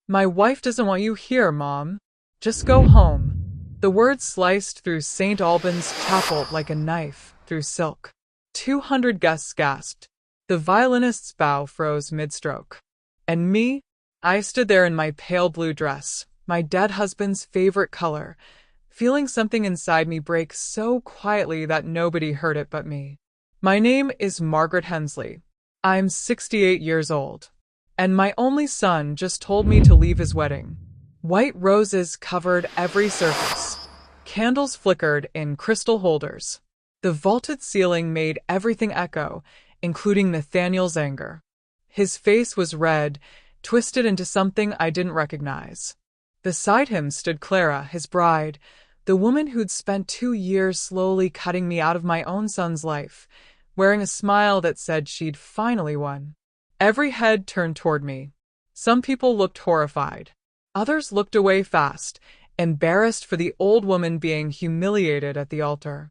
My wife doesn't want you here, Mom. Just go home. The words sliced through St. Albans Chapel like a knife through silk. 200 guests gasped. The violinist's bow froze mid-stroke. And me? I stood there in my pale blue dress, my dead husband's favorite color, feeling something inside me break so quietly that nobody heard it but me. My name is Margaret Hensley. I'm 68 years old. And my only son just told me to leave his wedding. White roses covered every surface. Candles flickered in crystal holders. The vaulted ceiling made everything echo, including Nathaniel's anger. His face was red, twisted into something I didn't recognize. Beside him stood Clara, his bride, the woman who'd spent 2 years slowly cutting me out of my own son's life, wearing a smile that said she'd finally won. Every head turned toward me. Some people looked horrified. Others looked away fast, embarrassed for the old woman being humiliated at the altar.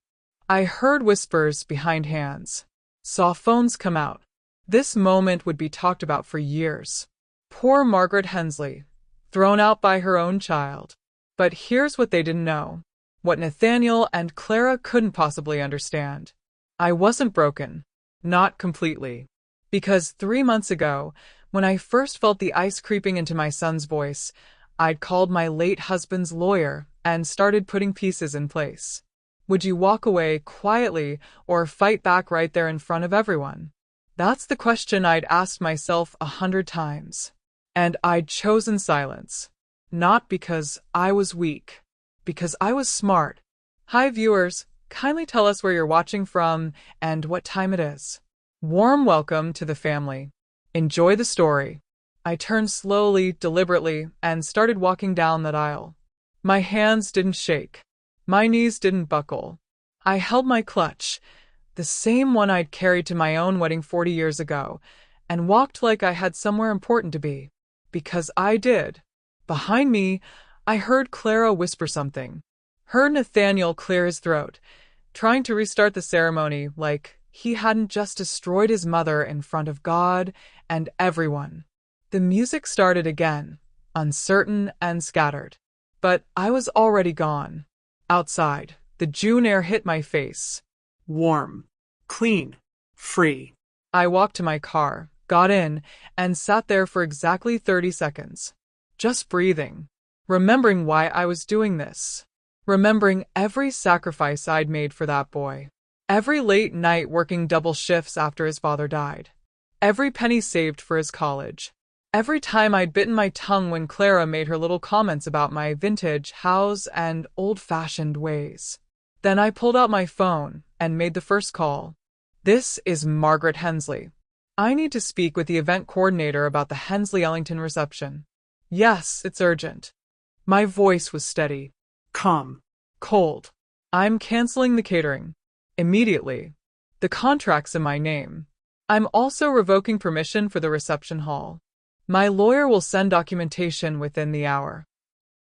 I heard whispers behind hands. Saw phones come out. This moment would be talked about for years. Poor Margaret Hensley, thrown out by her own child. But here's what they didn't know. What Nathaniel and Clara couldn't possibly understand. I wasn't broken. Not completely. Because 3 months ago, when I first felt the ice creeping into my son's voice, I'd called my late husband's lawyer and started putting pieces in place. Would you walk away quietly or fight back right there in front of everyone? That's the question I'd asked myself 100 times. And I'd chosen silence. Not because I was weak. Because I was smart. Hi viewers, kindly tell us where you're watching from and what time it is. Warm welcome to the family. Enjoy the story. I turned slowly, deliberately, and started walking down that aisle. My hands didn't shake. My knees didn't buckle. I held my clutch, the same one I'd carried to my own wedding 40 years ago, and walked like I had somewhere important to be. Because I did. Behind me, I heard Clara whisper something. Heard Nathaniel clear his throat, trying to restart the ceremony like he hadn't just destroyed his mother in front of God and everyone. The music started again, uncertain and scattered. But I was already gone. Outside, the June air hit my face. Warm, clean, free. I walked to my car, got in, and sat there for exactly 30 seconds. Just breathing. Remembering why I was doing this. Remembering every sacrifice I'd made for that boy. Every late night working double shifts after his father died. Every penny saved for his college. Every time I'd bitten my tongue when Clara made her little comments about my vintage house and old-fashioned ways. Then I pulled out my phone and made the first call. This is Margaret Hensley. I need to speak with the event coordinator about the Hensley-Ellington reception. Yes, it's urgent. My voice was steady. Calm. Cold. I'm canceling the catering. Immediately. The contract's in my name. I'm also revoking permission for the reception hall. My lawyer will send documentation within the hour.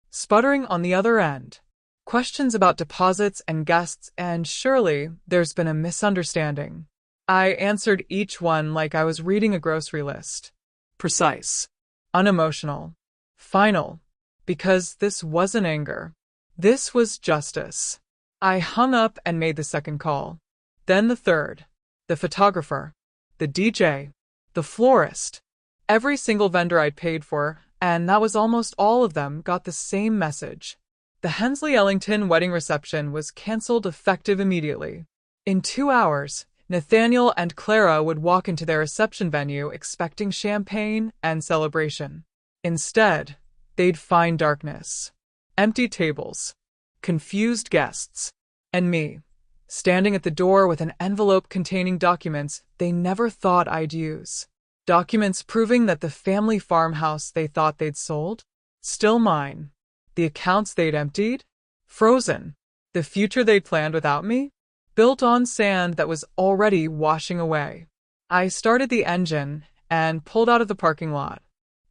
Sputtering on the other end. Questions about deposits and guests, and surely there's been a misunderstanding. I answered each one like I was reading a grocery list. Precise. Unemotional. Final. Because this wasn't anger. This was justice. I hung up and made the second call. Then the third. The photographer. The DJ. The florist. Every single vendor I'd paid for, and that was almost all of them, got the same message. The Hensley-Ellington wedding reception was canceled effective immediately. In 2 hours, Nathaniel and Clara would walk into their reception venue expecting champagne and celebration. Instead, they'd find darkness. Empty tables. Confused guests. And me, standing at the door with an envelope containing documents they never thought I'd use. Documents proving that the family farmhouse they thought they'd sold? Still mine. The accounts they'd emptied? Frozen. The future they'd planned without me? Built on sand that was already washing away. I started the engine and pulled out of the parking lot.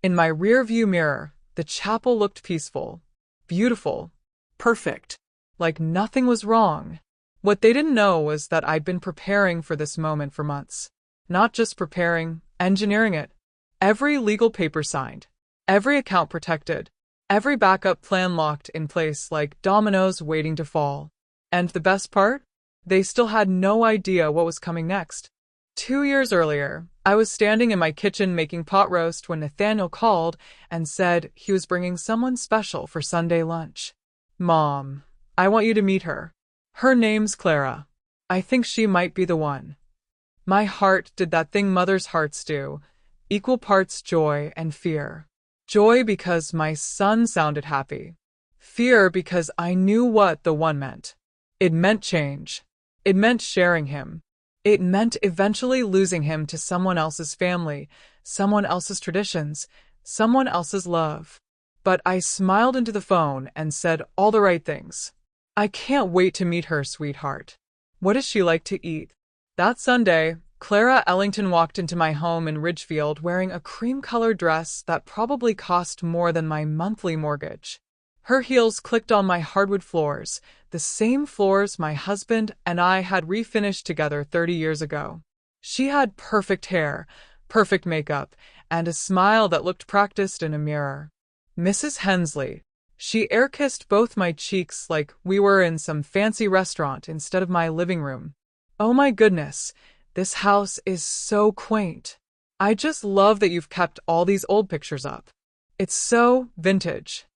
In my rear-view mirror, the chapel looked peaceful, beautiful, perfect, like nothing was wrong. What they didn't know was that I'd been preparing for this moment for months. Not just preparing, engineering it. Every legal paper signed, Every account protected. Every backup plan locked in place like dominoes waiting to fall. And the best part? They still had no idea what was coming next. 2 years earlier, I was standing in my kitchen making pot roast when Nathaniel called and said he was bringing someone special for Sunday lunch. Mom, I want you to meet her. Her name's Clara. I think she might be the one. My heart did that thing mothers' hearts do, equal parts joy and fear. Joy because my son sounded happy. Fear because I knew what the one meant. It meant change. It meant sharing him. It meant eventually losing him to someone else's family, someone else's traditions, someone else's love. But I smiled into the phone and said all the right things. I can't wait to meet her, sweetheart. What does she like to eat? That Sunday, Clara Ellington walked into my home in Ridgefield wearing a cream-colored dress that probably cost more than my monthly mortgage. Her heels clicked on my hardwood floors, the same floors my husband and I had refinished together 30 years ago. She had perfect hair, perfect makeup, and a smile that looked practiced in a mirror. Mrs. Hensley. She air-kissed both my cheeks like we were in some fancy restaurant instead of my living room. Oh my goodness, this house is so quaint. I just love that you've kept all these old pictures up. It's so vintage.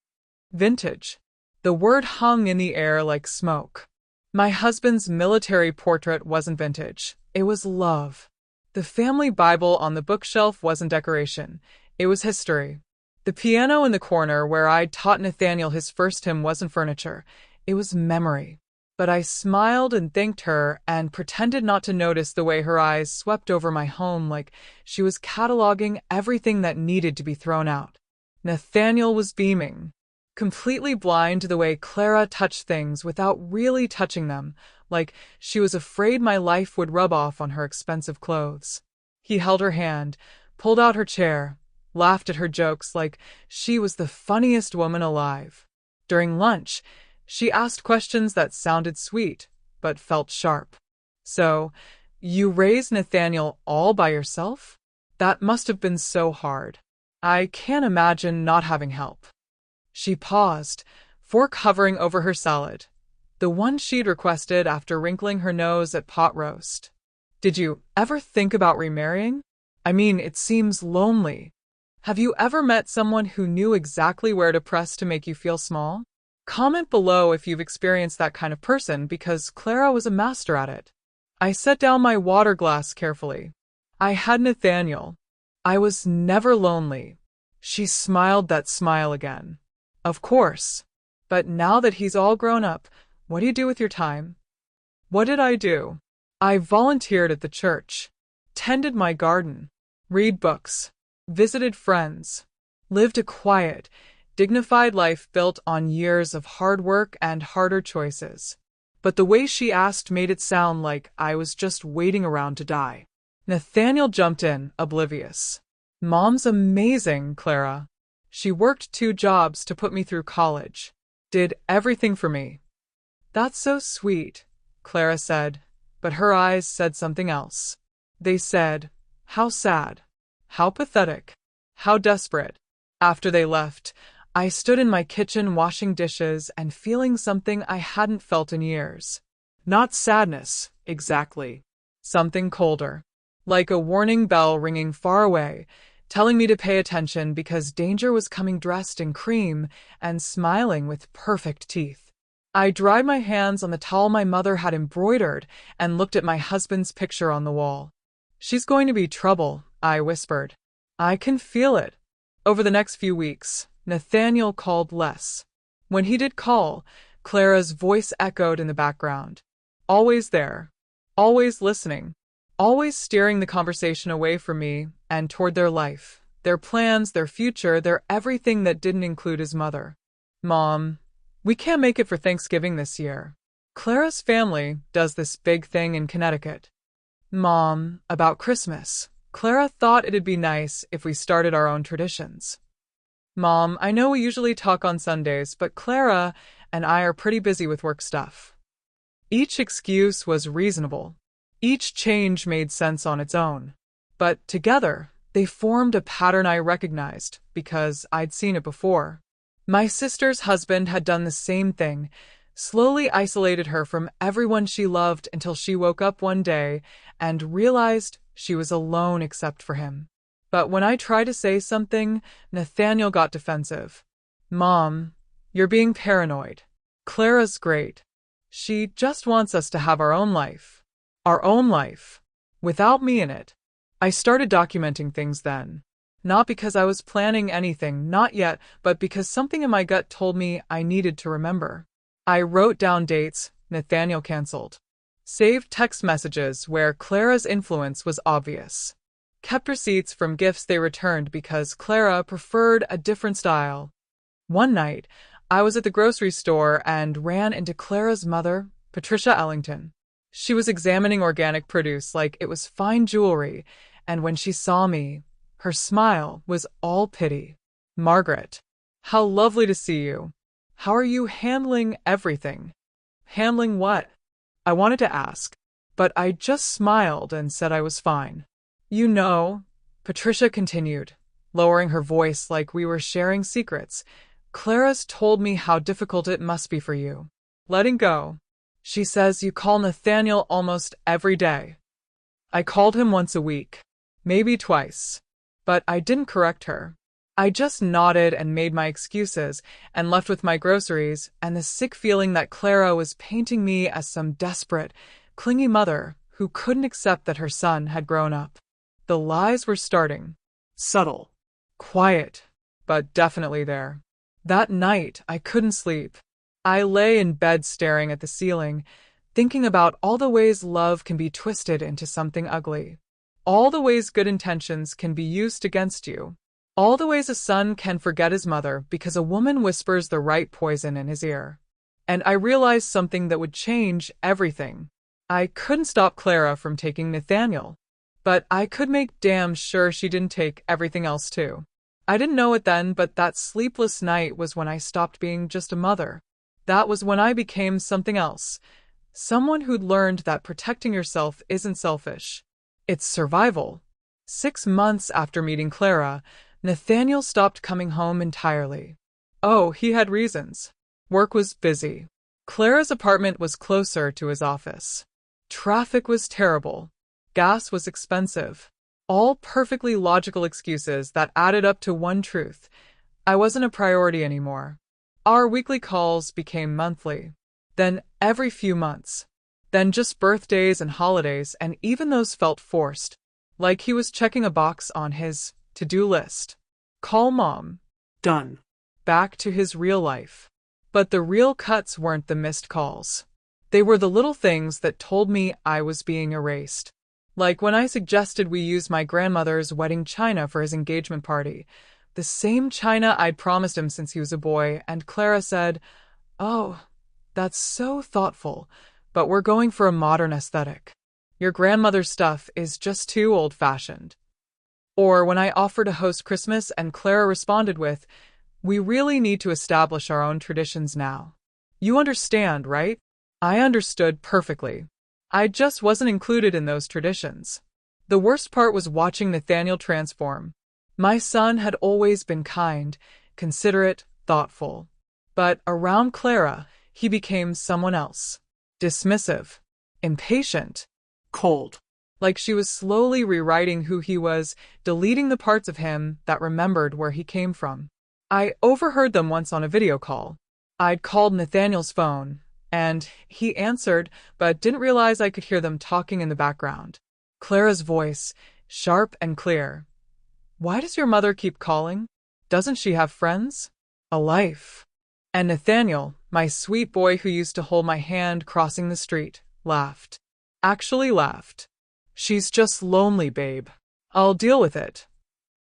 Vintage. The word hung in the air like smoke. My husband's military portrait wasn't vintage. It was love. The family Bible on the bookshelf wasn't decoration. It was history. The piano in the corner where I'd taught Nathaniel his first hymn wasn't furniture. It was memory. But I smiled and thanked her and pretended not to notice the way her eyes swept over my home like she was cataloging everything that needed to be thrown out. Nathaniel was beaming, completely blind to the way Clara touched things without really touching them, like she was afraid my life would rub off on her expensive clothes. He held her hand, pulled out her chair, laughed at her jokes like she was the funniest woman alive. During lunch, she asked questions that sounded sweet, but felt sharp. So, you raised Nathaniel all by yourself? That must have been so hard. I can't imagine not having help. She paused, fork hovering over her salad, the one she'd requested after wrinkling her nose at pot roast. Did you ever think about remarrying? I mean, it seems lonely. Have you ever met someone who knew exactly where to press to make you feel small? Comment below if you've experienced that kind of person because Clara was a master at it. I set down my water glass carefully. I had Nathaniel. I was never lonely. She smiled that smile again. Of course. But now that he's all grown up, what do you do with your time? What did I do? I volunteered at the church, tended my garden, read books, visited friends, lived a quiet, dignified life built on years of hard work and harder choices. But the way she asked made it sound like I was just waiting around to die. Nathaniel jumped in, oblivious. Mom's amazing, Clara. She worked 2 jobs to put me through college. Did everything for me. That's so sweet, Clara said, but her eyes said something else. They said, how sad, how pathetic, how desperate. After they left, I stood in my kitchen washing dishes and feeling something I hadn't felt in years. Not sadness, exactly. Something colder. Like a warning bell ringing far away, telling me to pay attention because danger was coming dressed in cream and smiling with perfect teeth. I dried my hands on the towel my mother had embroidered and looked at my husband's picture on the wall. She's going to be trouble, I whispered. I can feel it. Over the next few weeks, Nathaniel called less. When he did call, Clara's voice echoed in the background. Always there. Always listening. Always steering the conversation away from me and toward their life, their plans, their future, their everything that didn't include his mother. Mom, we can't make it for Thanksgiving this year. Clara's family does this big thing in Connecticut. Mom, about Christmas. Clara thought it'd be nice if we started our own traditions. Mom, I know we usually talk on Sundays, but Clara and I are pretty busy with work stuff. Each excuse was reasonable. Each change made sense on its own. But together, They formed a pattern I recognized because I'd seen it before. My sister's husband had done the same thing, slowly isolated her from everyone she loved until she woke up one day and realized she was alone except for him. But when I tried to say something, Nathaniel got defensive. Mom, you're being paranoid. Clara's great. She just wants us to have our own life. Our own life. Without me in it. I started documenting things then. Not because I was planning anything, not yet, but because something in my gut told me I needed to remember. I wrote down dates Nathaniel canceled. Saved text messages where Clara's influence was obvious. Kept receipts from gifts they returned because Clara preferred a different style. One night, I was at the grocery store and ran into Clara's mother, Patricia Ellington. She was examining organic produce like it was fine jewelry, and when she saw me, her smile was all pity. Margaret, how lovely to see you. How are you handling everything? Handling what? I wanted to ask, but I just smiled and said I was fine. You know, Patricia continued, lowering her voice like we were sharing secrets, Clara's told me how difficult it must be for you. Letting go. She says you call Nathaniel almost every day. I called him once a week, maybe twice, but I didn't correct her. I just nodded and made my excuses and left with my groceries and the sick feeling that Clara was painting me as some desperate, clingy mother who couldn't accept that her son had grown up. The lies were starting. Subtle. Quiet, but definitely there. That night, I couldn't sleep. I lay in bed staring at the ceiling, thinking about all the ways love can be twisted into something ugly. All the ways good intentions can be used against you. All the ways a son can forget his mother because a woman whispers the right poison in his ear. And I realized something that would change everything. I couldn't stop Clara from taking Nathaniel, but I could make damn sure she didn't take everything else too. I didn't know it then, but that sleepless night was when I stopped being just a mother. That was when I became something else. Someone who'd learned that protecting yourself isn't selfish. It's survival. 6 months after meeting Clara, Nathaniel stopped coming home entirely. Oh, he had reasons. Work was busy. Clara's apartment was closer to his office. Traffic was terrible. Gas was expensive. All perfectly logical excuses that added up to one truth. I wasn't a priority anymore. Our weekly calls became monthly, then every few months, then just birthdays and holidays, and even those felt forced, like he was checking a box on his to-do list. Call mom. Done. Back to his real life. But the real cuts weren't the missed calls. They were the little things that told me I was being erased. Like when I suggested we use my grandmother's wedding china for his engagement party, the same china I'd promised him since he was a boy, and Clara said, "Oh, that's so thoughtful, but we're going for a modern aesthetic. Your grandmother's stuff is just too old-fashioned." Or when I offered to host Christmas and Clara responded with, "We really need to establish our own traditions now. You understand, right?" I understood perfectly. I just wasn't included in those traditions. The worst part was watching Nathaniel transform. My son had always been kind, considerate, thoughtful. But around Clara, he became someone else. Dismissive. Impatient. Cold. Like she was slowly rewriting who he was, deleting the parts of him that remembered where he came from. I overheard them once on a video call. I'd called Nathaniel's phone, and he answered, but didn't realize I could hear them talking in the background. Clara's voice, sharp and clear. "Why does your mother keep calling? Doesn't she have friends? A life?" And Nathaniel, my sweet boy who used to hold my hand crossing the street, laughed. Actually laughed. "She's just lonely, babe. I'll deal with it."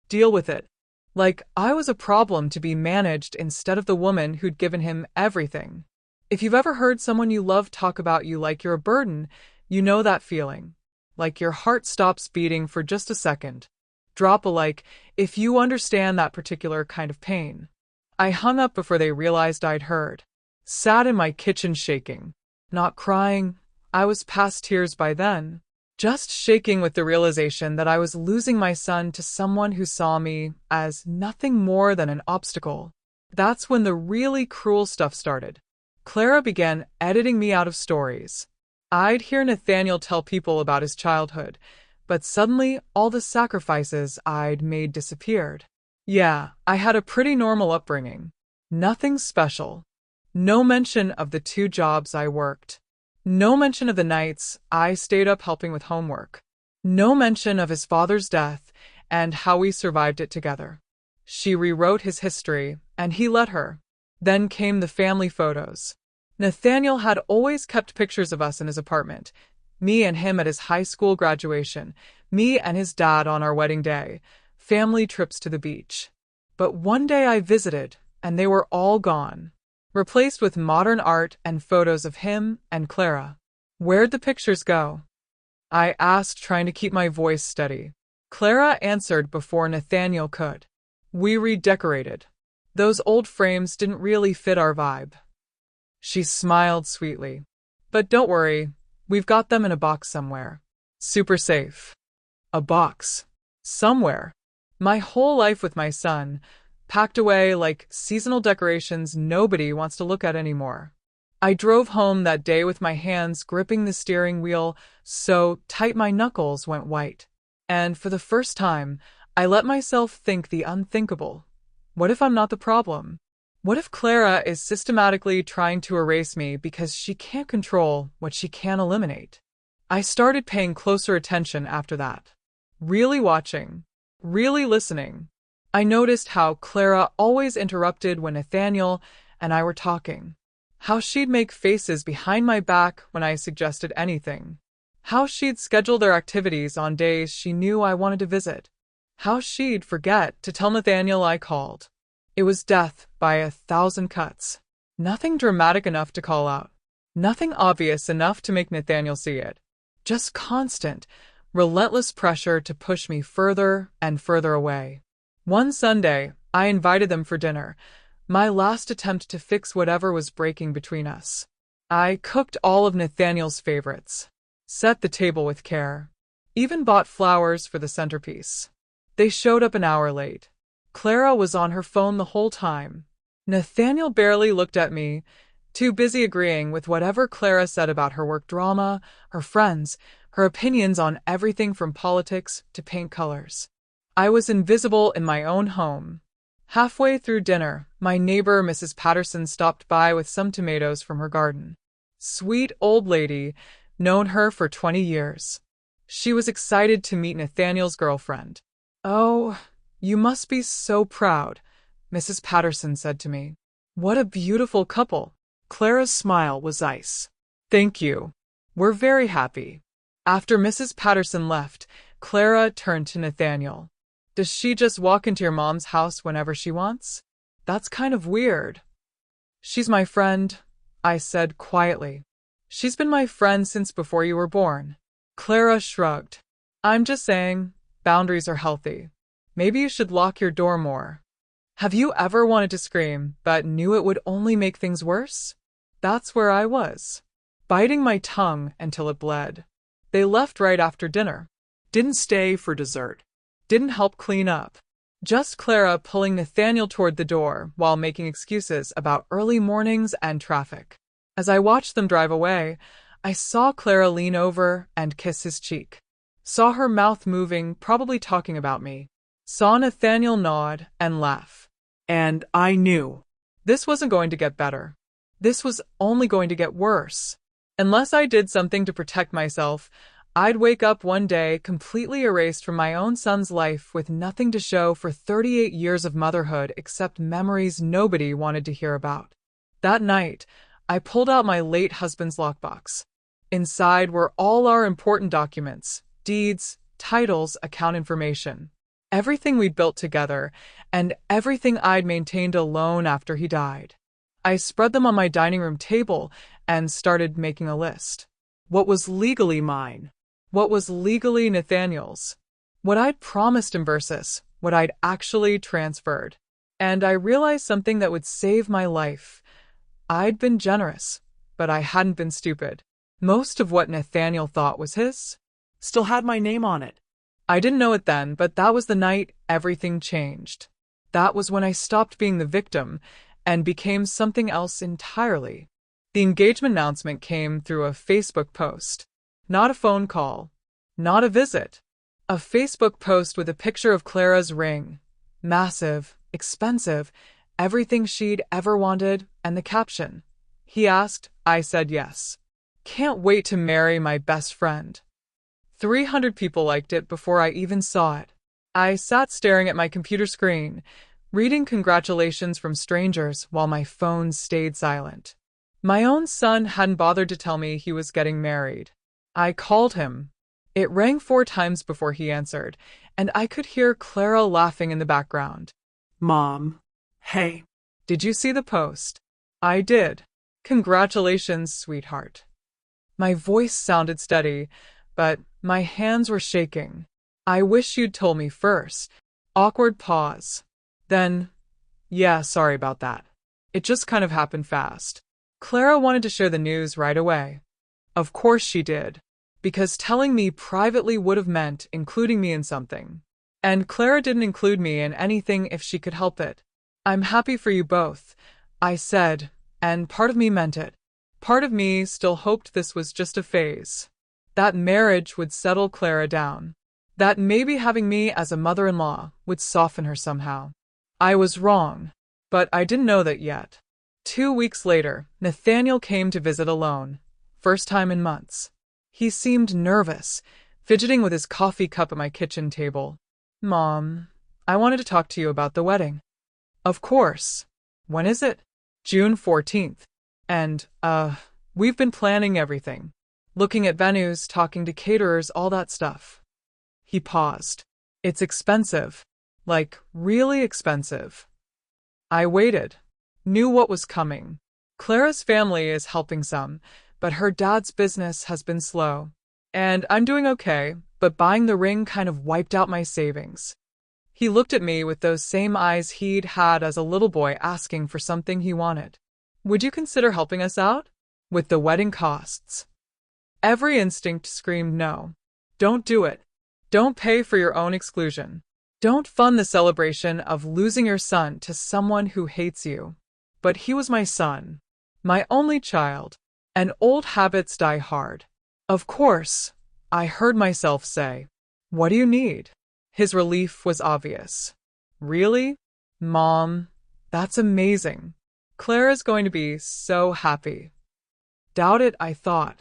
Deal with it. Like I was a problem to be managed instead of the woman who'd given him everything. If you've ever heard someone you love talk about you like you're a burden, you know that feeling. Like your heart stops beating for just a second. Drop a like if you understand that particular kind of pain. I hung up before they realized I'd heard. Sat in my kitchen shaking. Not crying. I was past tears by then. just shaking with the realization that I was losing my son to someone who saw me as nothing more than an obstacle. That's when the really cruel stuff started. Clara began editing me out of stories. I'd hear Nathaniel tell people about his childhood, but suddenly all the sacrifices I'd made disappeared. Yeah, I had a pretty normal upbringing. Nothing special. No mention of the 2 jobs I worked. No mention of the nights I stayed up helping with homework. No mention of his father's death and how we survived it together. She rewrote his history, and he let her. Then came the family photos. Nathaniel had always kept pictures of us in his apartment. Me and him at his high school graduation, me and his dad on our wedding day, family trips to the beach. But one day I visited, and they were all gone, replaced with modern art and photos of him and Clara. Where'd the pictures go? I asked, trying to keep my voice steady. Clara answered before Nathaniel could. We redecorated. Those old frames didn't really fit our vibe. She smiled sweetly. But don't worry, we've got them in a box somewhere. Super safe. A box. Somewhere. My whole life with my son, packed away like seasonal decorations nobody wants to look at anymore. I drove home that day with my hands gripping the steering wheel so tight my knuckles went white. And for the first time, I let myself think the unthinkable. What if I'm not the problem? What if Clara is systematically trying to erase me because she can't control what she can't eliminate? I started paying closer attention after that. Really watching. Really listening. I noticed how Clara always interrupted when Nathaniel and I were talking. How she'd make faces behind my back when I suggested anything. How she'd schedule their activities on days she knew I wanted to visit. How she'd forget to tell Nathaniel I called. It was death by 1,000 cuts. Nothing dramatic enough to call out. Nothing obvious enough to make Nathaniel see it. Just constant, relentless pressure to push me further and further away. One Sunday, I invited them for dinner, my last attempt to fix whatever was breaking between us. I cooked all of Nathaniel's favorites, set the table with care, even bought flowers for the centerpiece. They showed up an hour late. Clara was on her phone the whole time. Nathaniel barely looked at me, too busy agreeing with whatever Clara said about her work drama, her friends, her opinions on everything from politics to paint colors. I was invisible in my own home. Halfway through dinner, my neighbor Mrs. Patterson stopped by with some tomatoes from her garden. Sweet old lady, known her for 20 years. She was excited to meet Nathaniel's girlfriend. "Oh, you must be so proud," Mrs. Patterson said to me. "What a beautiful couple." Clara's smile was ice. "Thank you. We're very happy." After Mrs. Patterson left, Clara turned to Nathaniel. "Does she just walk into your mom's house whenever she wants? That's kind of weird." "She's my friend," I said quietly. "She's been my friend since before you were born." Clara shrugged. "I'm just saying, boundaries are healthy. Maybe you should lock your door more." Have you ever wanted to scream, but knew it would only make things worse? That's where I was, biting my tongue until it bled. They left right after dinner. Didn't stay for dessert. Didn't help clean up. Just Clara pulling Nathaniel toward the door while making excuses about early mornings and traffic. As I watched them drive away, I saw Clara lean over and kiss his cheek. Saw her mouth moving, probably talking about me. Saw Nathaniel nod and laugh. And I knew this wasn't going to get better. This was only going to get worse. Unless I did something to protect myself, I'd wake up one day completely erased from my own son's life with nothing to show for 38 years of motherhood except memories nobody wanted to hear about. That night, I pulled out my late husband's lockbox. Inside were all our important documents, deeds, titles, account information. Everything we'd built together, and everything I'd maintained alone after he died. I spread them on my dining room table and started making a list. What was legally mine? What was legally Nathaniel's? What I'd promised him versus what I'd actually transferred. And I realized something that would save my life. I'd been generous, but I hadn't been stupid. Most of what Nathaniel thought was his Still had my name on it. I didn't know it then, but that was the night everything changed. That was when I stopped being the victim and became something else entirely. The engagement announcement came through a Facebook post. Not a phone call. Not a visit. A Facebook post with a picture of Clara's ring. Massive, expensive, everything she'd ever wanted, and the caption. He asked, I said yes. Can't wait to marry my best friend. 300 people liked it before I even saw it. I sat staring at my computer screen, reading congratulations from strangers while my phone stayed silent. My own son hadn't bothered to tell me he was getting married. I called him. It rang 4 times before he answered, and I could hear Clara laughing in the background. Mom. Hey. Did you see the post? I did. Congratulations, sweetheart. My voice sounded steady, but my hands were shaking. I wish you'd told me first. Awkward pause. Then, yeah, sorry about that. It just kind of happened fast. Clara wanted to share the news right away. Of course she did, because telling me privately would have meant including me in something. And Clara didn't include me in anything if she could help it. I'm happy for you both, I said, and part of me meant it. Part of me still hoped this was just a phase. That marriage would settle Clara down. That maybe having me as a mother-in-law would soften her somehow. I was wrong, but I didn't know that yet. 2 weeks later, Nathaniel came to visit alone. First time in months. He seemed nervous, fidgeting with his coffee cup at my kitchen table. Mom, I wanted to talk to you about the wedding. Of course. When is it? June 14th. And, we've been planning everything. Looking at venues, talking to caterers, all that stuff. He paused. It's expensive. Like, really expensive. I waited. Knew what was coming. Clara's family is helping some, but her dad's business has been slow. And I'm doing okay, but buying the ring kind of wiped out my savings. He looked at me with those same eyes he'd had as a little boy asking for something he wanted. Would you consider helping us out? With the wedding costs? Every instinct screamed no. Don't do it. Don't pay for your own exclusion. Don't fund the celebration of losing your son to someone who hates you. But he was my son. My only child. And old habits die hard. Of course, I heard myself say. What do you need? His relief was obvious. Really? Mom, that's amazing. Clara's going to be so happy. Doubt it, I thought.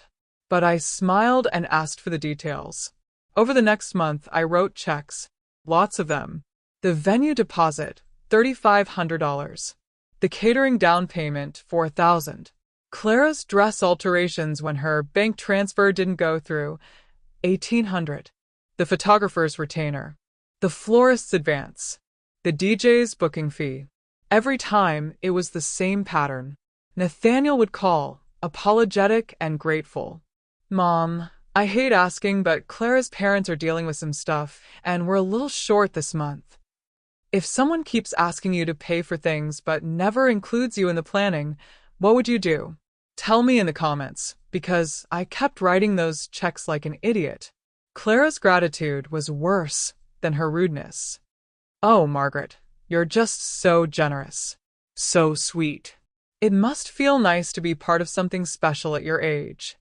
But I smiled and asked for the details. Over the next month, I wrote checks. Lots of them. The venue deposit, $3,500. The catering down payment, $4,000. Clara's dress alterations when her bank transfer didn't go through, $1,800. The photographer's retainer. The florist's advance. The DJ's booking fee. Every time, it was the same pattern. Nathaniel would call, apologetic and grateful. Mom, I hate asking, but Clara's parents are dealing with some stuff, and we're a little short this month. If someone keeps asking you to pay for things but never includes you in the planning, what would you do? Tell me in the comments, because I kept writing those checks like an idiot. Clara's gratitude was worse than her rudeness. Oh, Margaret, you're just so generous. So sweet. It must feel nice to be part of something special at your age.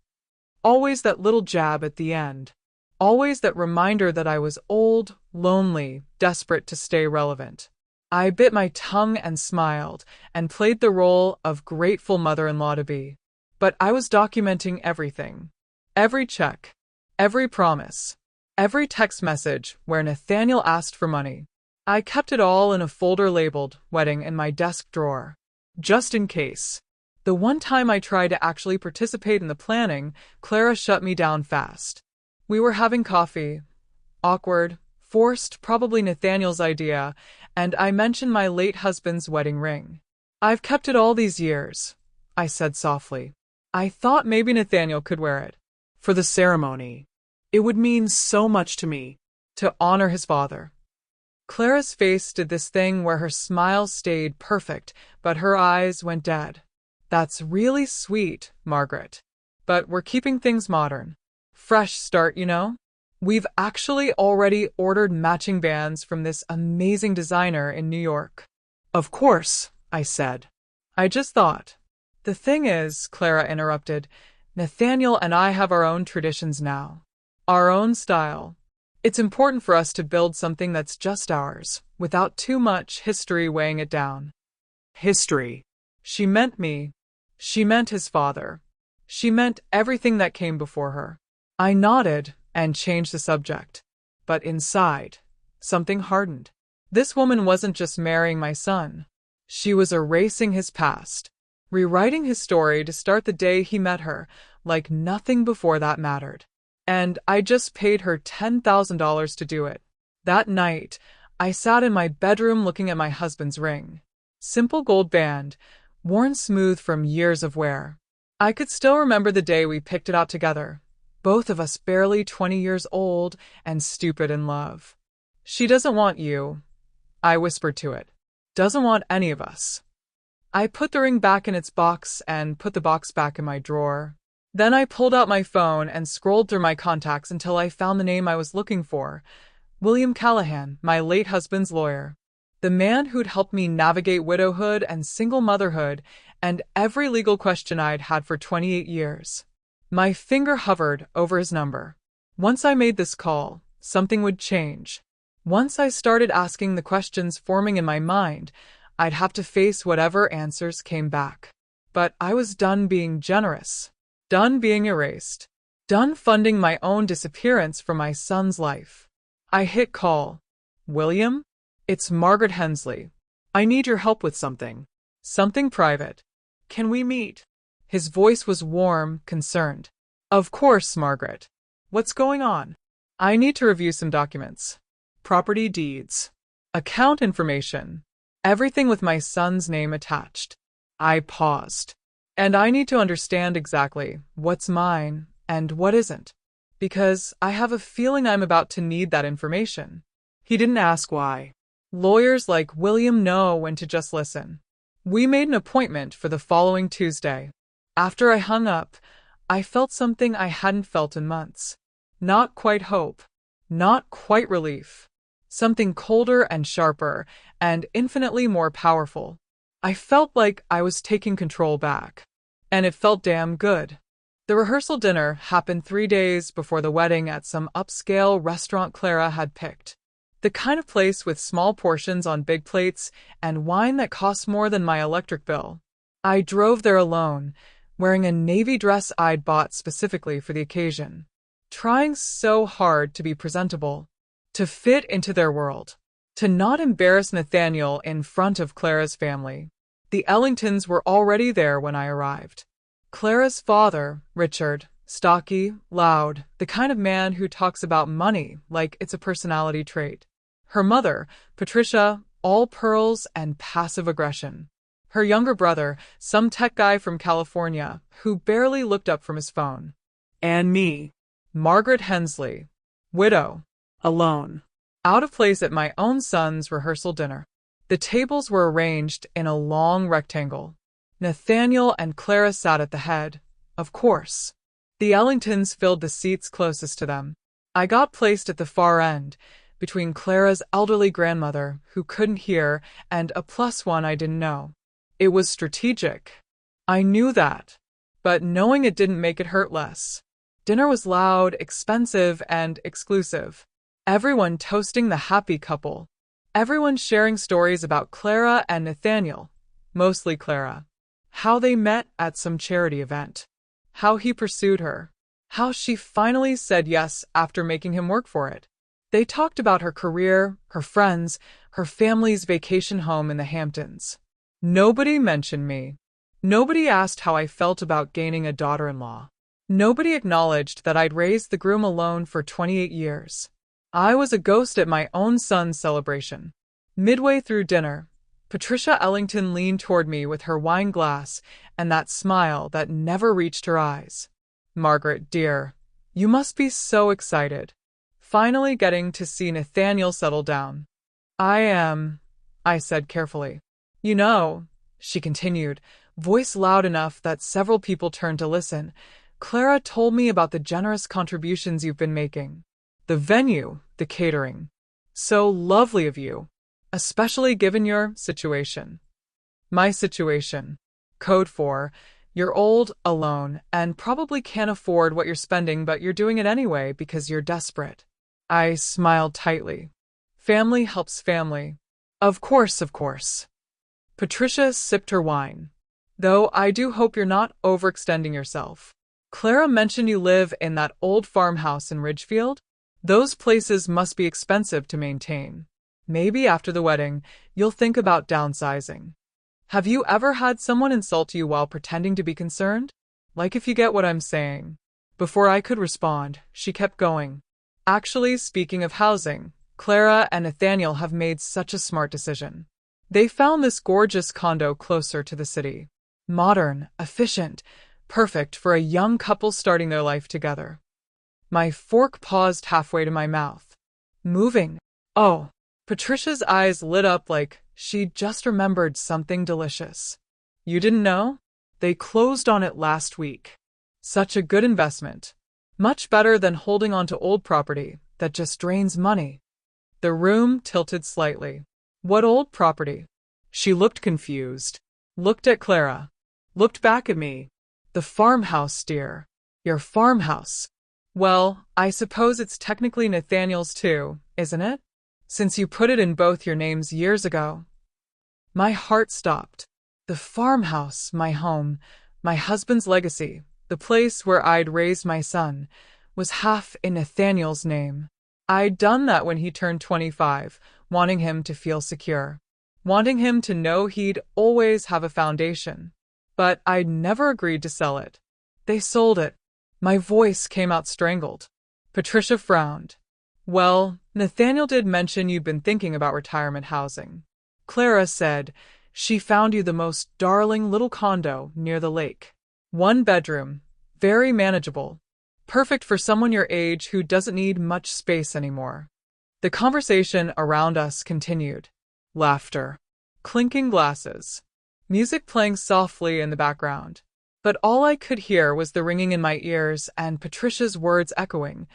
Always that little jab at the end. Always that reminder that I was old, lonely, desperate to stay relevant. I bit my tongue and smiled, and played the role of grateful mother-in-law-to-be. But I was documenting everything. Every check. Every promise. Every text message where Nathaniel asked for money. I kept it all in a folder labeled "Wedding" in my desk drawer. Just in case. The one time I tried to actually participate in the planning, Clara shut me down fast. We were having coffee. Awkward, forced, probably Nathaniel's idea, and I mentioned my late husband's wedding ring. I've kept it all these years, I said softly. I thought maybe Nathaniel could wear it. For the ceremony. It would mean so much to me. To honor his father. Clara's face did this thing where her smile stayed perfect, but her eyes went dead. That's really sweet, Margaret. But we're keeping things modern. Fresh start, you know? We've actually already ordered matching bands from this amazing designer in New York. Of course, I said. I just thought. The thing is, Clara interrupted, Nathaniel and I have our own traditions now. Our own style. It's important for us to build something that's just ours, without too much history weighing it down. History. She meant me. She meant his father. She meant everything that came before her. I nodded and changed the subject. But inside, something hardened. This woman wasn't just marrying my son. She was erasing his past, rewriting his story to start the day he met her, like nothing before that mattered. And I just paid her $10,000 to do it. That night, I sat in my bedroom looking at my husband's ring. Simple gold band, worn smooth from years of wear. I could still remember the day we picked it out together, both of us barely 20 years old and stupid in love. She doesn't want you, I whispered to it. Doesn't want any of us. I put the ring back in its box and put the box back in my drawer. Then I pulled out my phone and scrolled through my contacts until I found the name I was looking for. William Callahan, my late husband's lawyer. The man who'd helped me navigate widowhood and single motherhood and every legal question I'd had for 28 years. My finger hovered over his number. Once I made this call, something would change. Once I started asking the questions forming in my mind, I'd have to face whatever answers came back. But I was done being generous. Done being erased. Done funding my own disappearance from my son's life. I hit call. William? It's Margaret Hensley. I need your help with something. Something private. Can we meet? His voice was warm, concerned. Of course, Margaret. What's going on? I need to review some documents. Property deeds. Account information. Everything with my son's name attached. I paused. And I need to understand exactly what's mine and what isn't. Because I have a feeling I'm about to need that information. He didn't ask why. Lawyers like William know when to just listen. We made an appointment for the following Tuesday. After I hung up, I felt something I hadn't felt in months. Not quite hope. Not quite relief. Something colder and sharper and infinitely more powerful. I felt like I was taking control back. And it felt damn good. The rehearsal dinner happened 3 days before the wedding at some upscale restaurant Clara had picked. The kind of place with small portions on big plates and wine that costs more than my electric bill. I drove there alone, wearing a navy dress I'd bought specifically for the occasion. Trying so hard to be presentable, to fit into their world, to not embarrass Nathaniel in front of Clara's family. The Ellingtons were already there when I arrived. Clara's father, Richard, stocky, loud, the kind of man who talks about money like it's a personality trait. Her mother, Patricia, all pearls and passive aggression. Her younger brother, some tech guy from California, who barely looked up from his phone. And me. Margaret Hensley, widow. Alone. Out of place at my own son's rehearsal dinner. The tables were arranged in a long rectangle. Nathaniel and Clara sat at the head, of course. The Ellingtons filled the seats closest to them. I got placed at the far end, between Clara's elderly grandmother, who couldn't hear, and a +1 I didn't know. It was strategic. I knew that. But knowing it didn't make it hurt less. Dinner was loud, expensive, and exclusive. Everyone toasting the happy couple. Everyone sharing stories about Clara and Nathaniel, mostly Clara. How they met at some charity event. How he pursued her. How she finally said yes after making him work for it. They talked about her career, her friends, her family's vacation home in the Hamptons. Nobody mentioned me. Nobody asked how I felt about gaining a daughter-in-law. Nobody acknowledged that I'd raised the groom alone for 28 years. I was a ghost at my own son's celebration. Midway through dinner, Patricia Ellington leaned toward me with her wine glass and that smile that never reached her eyes. Margaret, dear, you must be so excited. Finally getting to see Nathaniel settle down. I am, I said carefully. You know, she continued, voice loud enough that several people turned to listen, Clara told me about the generous contributions you've been making. the venue, the catering. So lovely of you, especially given your situation. My situation. Code for, you're old, alone, and probably can't afford what you're spending, but you're doing it anyway because you're desperate. I smiled tightly. Family helps family. Of course, of course. Patricia sipped her wine. Though I do hope you're not overextending yourself. Clara mentioned you live in that old farmhouse in Ridgefield? Those places must be expensive to maintain. Maybe after the wedding, you'll think about downsizing. Have you ever had someone insult you while pretending to be concerned? Like if you get what I'm saying. Before I could respond, she kept going. Actually, speaking of housing, Clara and Nathaniel have made such a smart decision. They found this gorgeous condo closer to the city. Modern, efficient, perfect for a young couple starting their life together. My fork paused halfway to my mouth. Moving. Oh. Patricia's eyes lit up like she'd just remembered something delicious. You didn't know? They closed on it last week. Such a good investment. Much better than holding on to old property that just drains money. The room tilted slightly. What old property? She looked confused. Looked at Clara. Looked back at me. The farmhouse, dear. Your farmhouse. Well, I suppose it's technically Nathaniel's too, isn't it? Since you put it in both your names years ago. My heart stopped. The farmhouse, my home, my husband's legacy, the place where I'd raised my son, was half in Nathaniel's name. I'd done that when he turned 25, wanting him to feel secure. Wanting him to know he'd always have a foundation. But I'd never agreed to sell it. They sold it. My voice came out strangled. Patricia frowned. Well, Nathaniel did mention you'd been thinking about retirement housing. Clara said she found you the most darling little condo near the lake. 1 bedroom, very manageable. Perfect for someone your age who doesn't need much space anymore. The conversation around us continued. Laughter. Clinking glasses. Music playing softly in the background. But all I could hear was the ringing in my ears and Patricia's words echoing.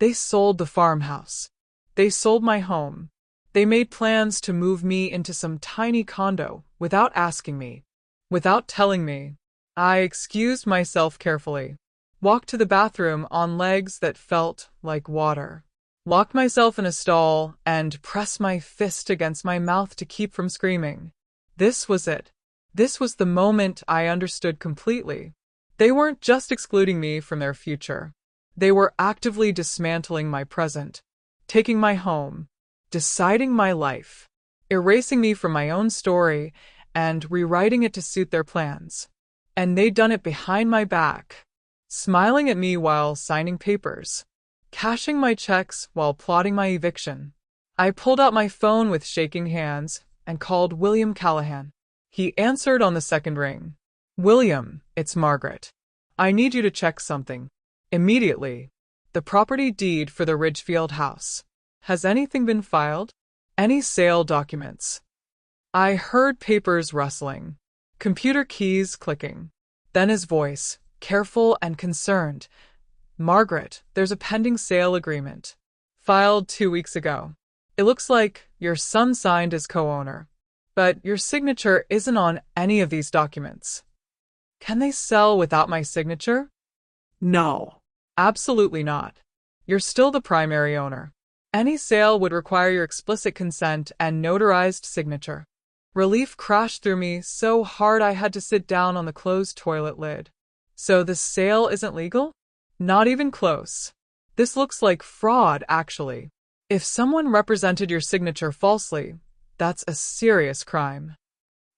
They sold the farmhouse. They sold my home. They made plans to move me into some tiny condo without asking me, without telling me. I excused myself carefully, walked to the bathroom on legs that felt like water, locked myself in a stall, and pressed my fist against my mouth to keep from screaming. This was it. This was the moment I understood completely. They weren't just excluding me from their future. They were actively dismantling my present, taking my home, deciding my life, erasing me from my own story, and rewriting it to suit their plans. And they'd done it behind my back, smiling at me while signing papers, cashing my checks while plotting my eviction. I pulled out my phone with shaking hands and called William Callahan. He answered on the second ring. William, it's Margaret. I need you to check something. Immediately. The property deed for the Ridgefield house. Has anything been filed? Any sale documents? I heard papers rustling, computer keys clicking. Then his voice, careful and concerned. Margaret, there's a pending sale agreement. Filed 2 weeks ago. It looks like your son signed as co-owner. But your signature isn't on any of these documents. Can they sell without my signature? No. Absolutely not. You're still the primary owner. Any sale would require your explicit consent and notarized signature. Relief crashed through me so hard I had to sit down on the closed toilet lid. So the sale isn't legal? Not even close. This looks like fraud, actually. If someone represented your signature falsely, that's a serious crime.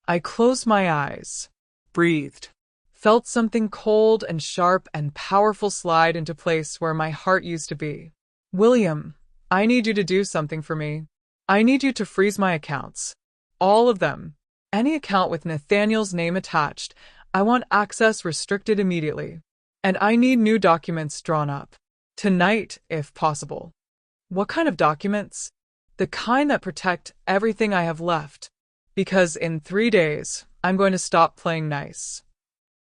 I closed my eyes, breathed, felt something cold and sharp and powerful slide into place where my heart used to be. William, I need you to do something for me. I need you to freeze my accounts. All of them. Any account with Nathaniel's name attached. I want access restricted immediately. And I need new documents drawn up. Tonight, if possible. What kind of documents? The kind that protect everything I have left. Because in 3 days, I'm going to stop playing nice.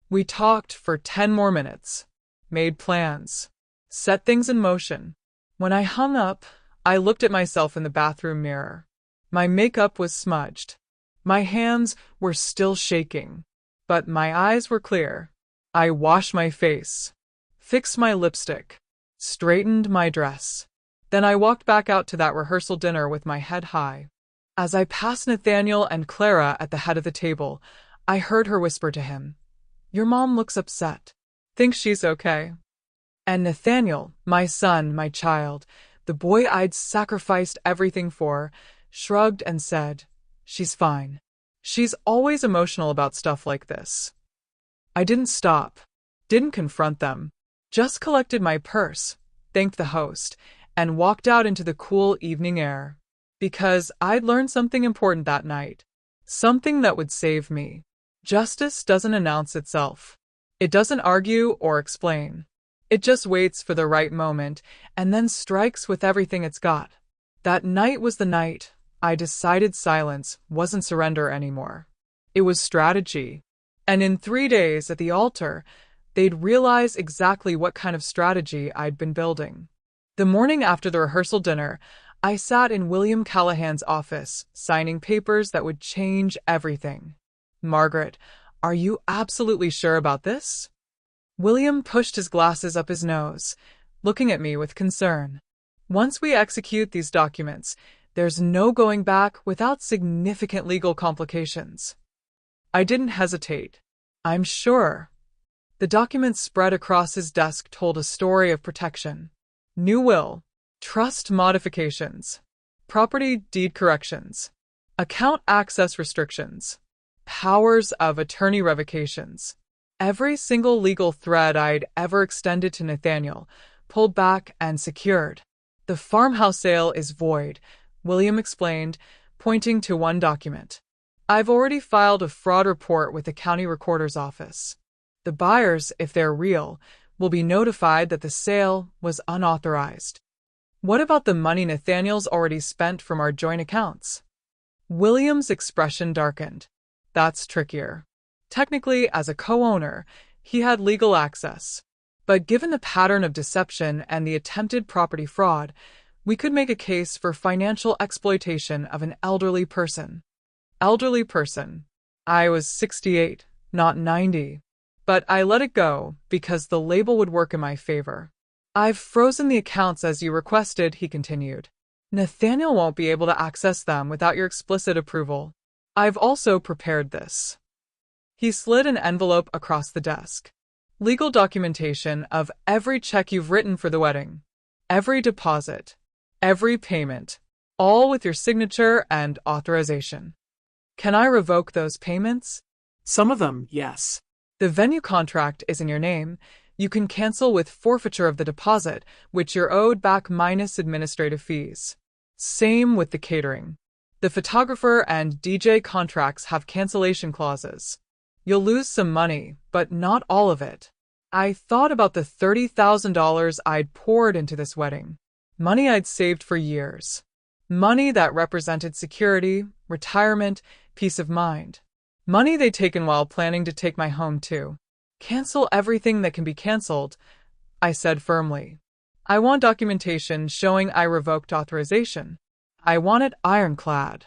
We talked for 10 more minutes. Made plans. Set things in motion. When I hung up, I looked at myself in the bathroom mirror. My makeup was smudged. My hands were still shaking, but my eyes were clear. I washed my face, fixed my lipstick, straightened my dress. Then I walked back out to that rehearsal dinner with my head high. As I passed Nathaniel and Clara at the head of the table, I heard her whisper to him, "Your mom looks upset. Think she's okay?" And Nathaniel, my son, my child, the boy I'd sacrificed everything for, shrugged and said, "She's fine. She's always emotional about stuff like this." I didn't stop, didn't confront them, just collected my purse, thanked the host, and walked out into the cool evening air. Because I'd learned something important that night, something that would save me. Justice doesn't announce itself. It doesn't argue or explain. It just waits for the right moment and then strikes with everything it's got. That night was the night I decided silence wasn't surrender anymore. It was strategy. And in 3 days at the altar, they'd realize exactly what kind of strategy I'd been building. The morning after the rehearsal dinner, I sat in William Callahan's office, signing papers that would change everything. "Margaret, are you absolutely sure about this?" William pushed his glasses up his nose, looking at me with concern. "Once we execute these documents, there's no going back without significant legal complications." I didn't hesitate. "I'm sure." The documents spread across his desk told a story of protection. New will, trust modifications, property deed corrections, account access restrictions, powers of attorney revocations. Every single legal thread I'd ever extended to Nathaniel, pulled back and secured. "The farmhouse sale is void," William explained, pointing to one document. "I've already filed a fraud report with the county recorder's office. The buyers, if they're real, will be notified that the sale was unauthorized." "What about the money Nathaniel's already spent from our joint accounts?" William's expression darkened. "That's trickier. Technically, as a co-owner, he had legal access. But given the pattern of deception and the attempted property fraud, we could make a case for financial exploitation of an elderly person." Elderly person. I was 68, not 90. But I let it go because the label would work in my favor. "I've frozen the accounts as you requested," he continued. "Nathaniel won't be able to access them without your explicit approval. I've also prepared this." He slid an envelope across the desk. "Legal documentation of every check you've written for the wedding, every deposit, every payment, all with your signature and authorization." "Can I revoke those payments?" Some of them, yes. "The venue contract is in your name. You can cancel with forfeiture of the deposit, which you're owed back minus administrative fees. Same with the catering. The photographer and DJ contracts have cancellation clauses. You'll lose some money, but not all of it." I thought about the $30,000 I'd poured into this wedding. Money I'd saved for years. Money that represented security, retirement, peace of mind. Money they'd taken while planning to take my home too. "Cancel everything that can be canceled," I said firmly. "I want documentation showing I revoked authorization. I want it ironclad."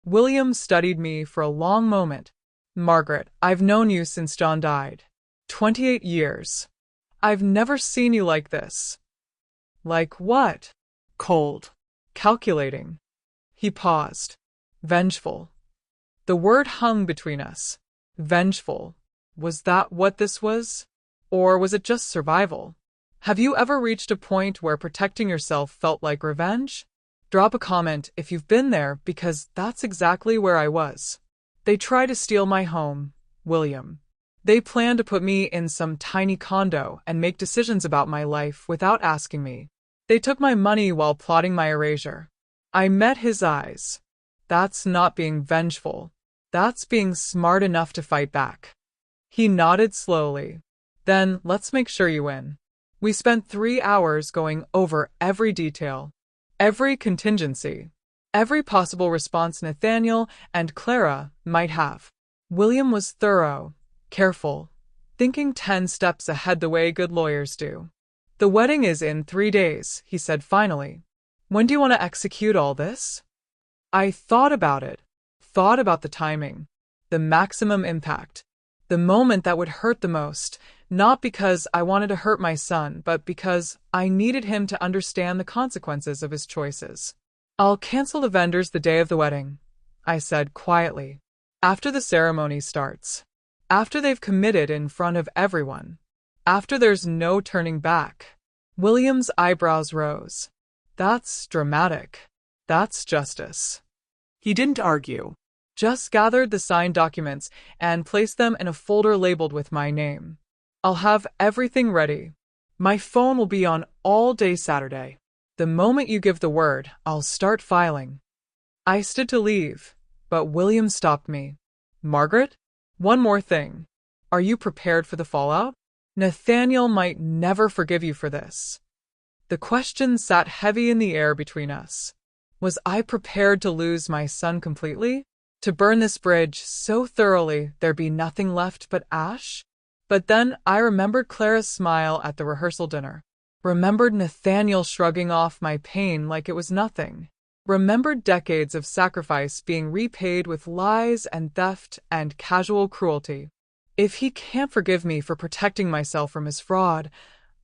William studied me for a long moment. "Margaret, I've known you since John died. 28 years. I've never seen you like this." "Like what?" Cold. "Calculating." He paused. "Vengeful." The word hung between us. Vengeful. Was that what this was? Or was it just survival? Have you ever reached a point where protecting yourself felt like revenge? Drop a comment if you've been there, because that's exactly where I was. They tried to steal my home, William. They planned to put me in some tiny condo and make decisions about my life without asking me. They took my money while plotting my erasure. I met his eyes. That's not being vengeful. That's being smart enough to fight back. He nodded slowly. "Then let's make sure you win." We spent 3 hours going over every detail, every contingency, every possible response Nathaniel and Clara might have. William was thorough, careful, thinking 10 steps ahead the way good lawyers do. The wedding is in 3 days, he said finally. When do you want to execute all this? I thought about it. Thought about the timing. The maximum impact. The moment that would hurt the most, not because I wanted to hurt my son, but because I needed him to understand the consequences of his choices. I'll cancel the vendors the day of the wedding, I said quietly. After the ceremony starts. After they've committed in front of everyone. After there's no turning back. William's eyebrows rose. That's dramatic. That's justice. He didn't argue. Just gathered the signed documents and placed them in a folder labeled with my name. I'll have everything ready. My phone will be on all day Saturday. The moment you give the word, I'll start filing. I stood to leave, but William stopped me. Margaret? One more thing. Are you prepared for the fallout? Nathaniel might never forgive you for this. The question sat heavy in the air between us. Was I prepared to lose my son completely? To burn this bridge so thoroughly there'd be nothing left but ash? But then I remembered Clara's smile at the rehearsal dinner. Remembered Nathaniel shrugging off my pain like it was nothing. Remembered decades of sacrifice being repaid with lies and theft and casual cruelty. If he can't forgive me for protecting myself from his fraud,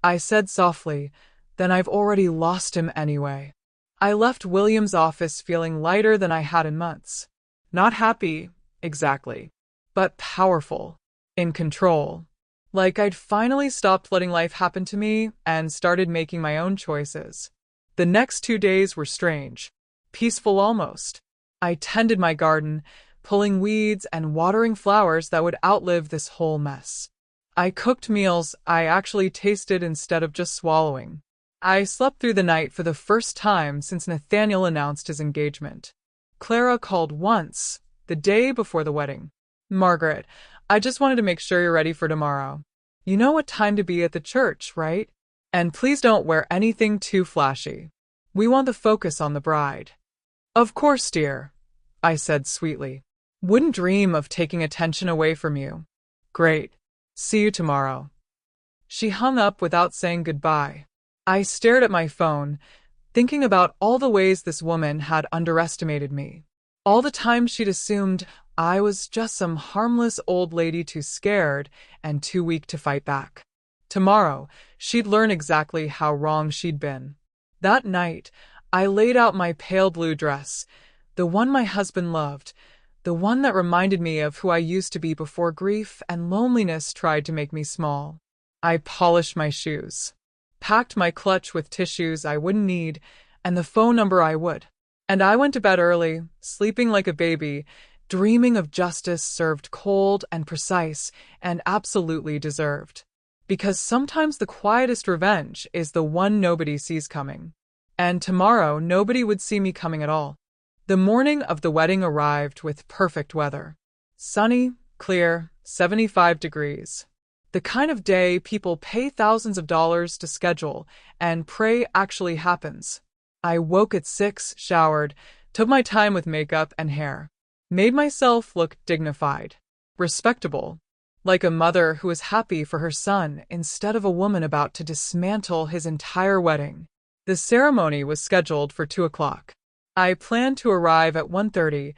I said softly, then I've already lost him anyway. I left William's office feeling lighter than I had in months. Not happy, exactly, but powerful, in control. Like I'd finally stopped letting life happen to me and started making my own choices. The next 2 days were strange, peaceful almost. I tended my garden, pulling weeds and watering flowers that would outlive this whole mess. I cooked meals I actually tasted instead of just swallowing. I slept through the night for the first time since Nathaniel announced his engagement. Clara called once, the day before the wedding. Margaret, I just wanted to make sure you're ready for tomorrow. You know what time to be at the church, right? And please don't wear anything too flashy. We want the focus on the bride. Of course, dear, I said sweetly. Wouldn't dream of taking attention away from you. Great. See you tomorrow. She hung up without saying goodbye. I stared at my phone, thinking about all the ways this woman had underestimated me. All the time she'd assumed I was just some harmless old lady too scared and too weak to fight back. Tomorrow, she'd learn exactly how wrong she'd been. That night, I laid out my pale blue dress, the one my husband loved, the one that reminded me of who I used to be before grief and loneliness tried to make me small. I polished my shoes, packed my clutch with tissues I wouldn't need and the phone number I would. And I went to bed early, sleeping like a baby, dreaming of justice served cold and precise and absolutely deserved. Because sometimes the quietest revenge is the one nobody sees coming. And tomorrow nobody would see me coming at all. The morning of the wedding arrived with perfect weather. Sunny, clear, 75 degrees. The kind of day people pay thousands of dollars to schedule and pray actually happens. I woke at 6, showered, took my time with makeup and hair, made myself look dignified, respectable, like a mother who was happy for her son instead of a woman about to dismantle his entire wedding. The ceremony was scheduled for 2 o'clock. I planned to arrive at 1:30,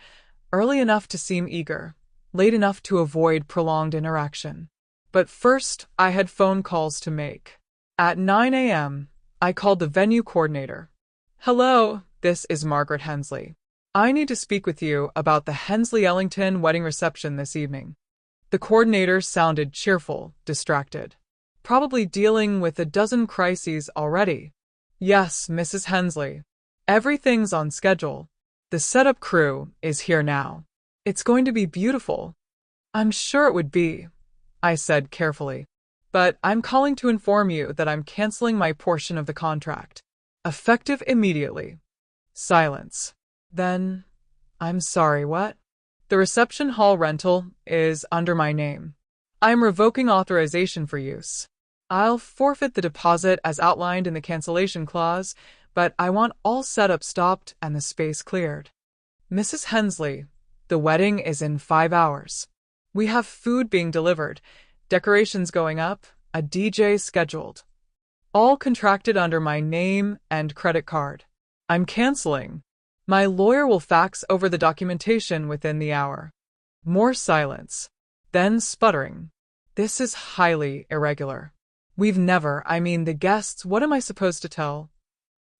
early enough to seem eager, late enough to avoid prolonged interaction. But first, I had phone calls to make. At 9 a.m., I called the venue coordinator. Hello, this is Margaret Hensley. I need to speak with you about the Hensley-Ellington wedding reception this evening. The coordinator sounded cheerful, distracted. Probably dealing with a dozen crises already. Yes, Mrs. Hensley. Everything's on schedule. The setup crew is here now. It's going to be beautiful. I'm sure it would be, I said carefully. But I'm calling to inform you that I'm canceling my portion of the contract. Effective immediately. Silence. Then, I'm sorry, what? The reception hall rental is under my name. I'm revoking authorization for use. I'll forfeit the deposit as outlined in the cancellation clause, but I want all setup stopped and the space cleared. Mrs. Hensley, the wedding is in 5 hours. We have food being delivered, decorations going up, a DJ scheduled. all contracted under my name and credit card. I'm canceling. My lawyer will fax over the documentation within the hour. More silence. Then sputtering. This is highly irregular. We've never, the guests, what am I supposed to tell?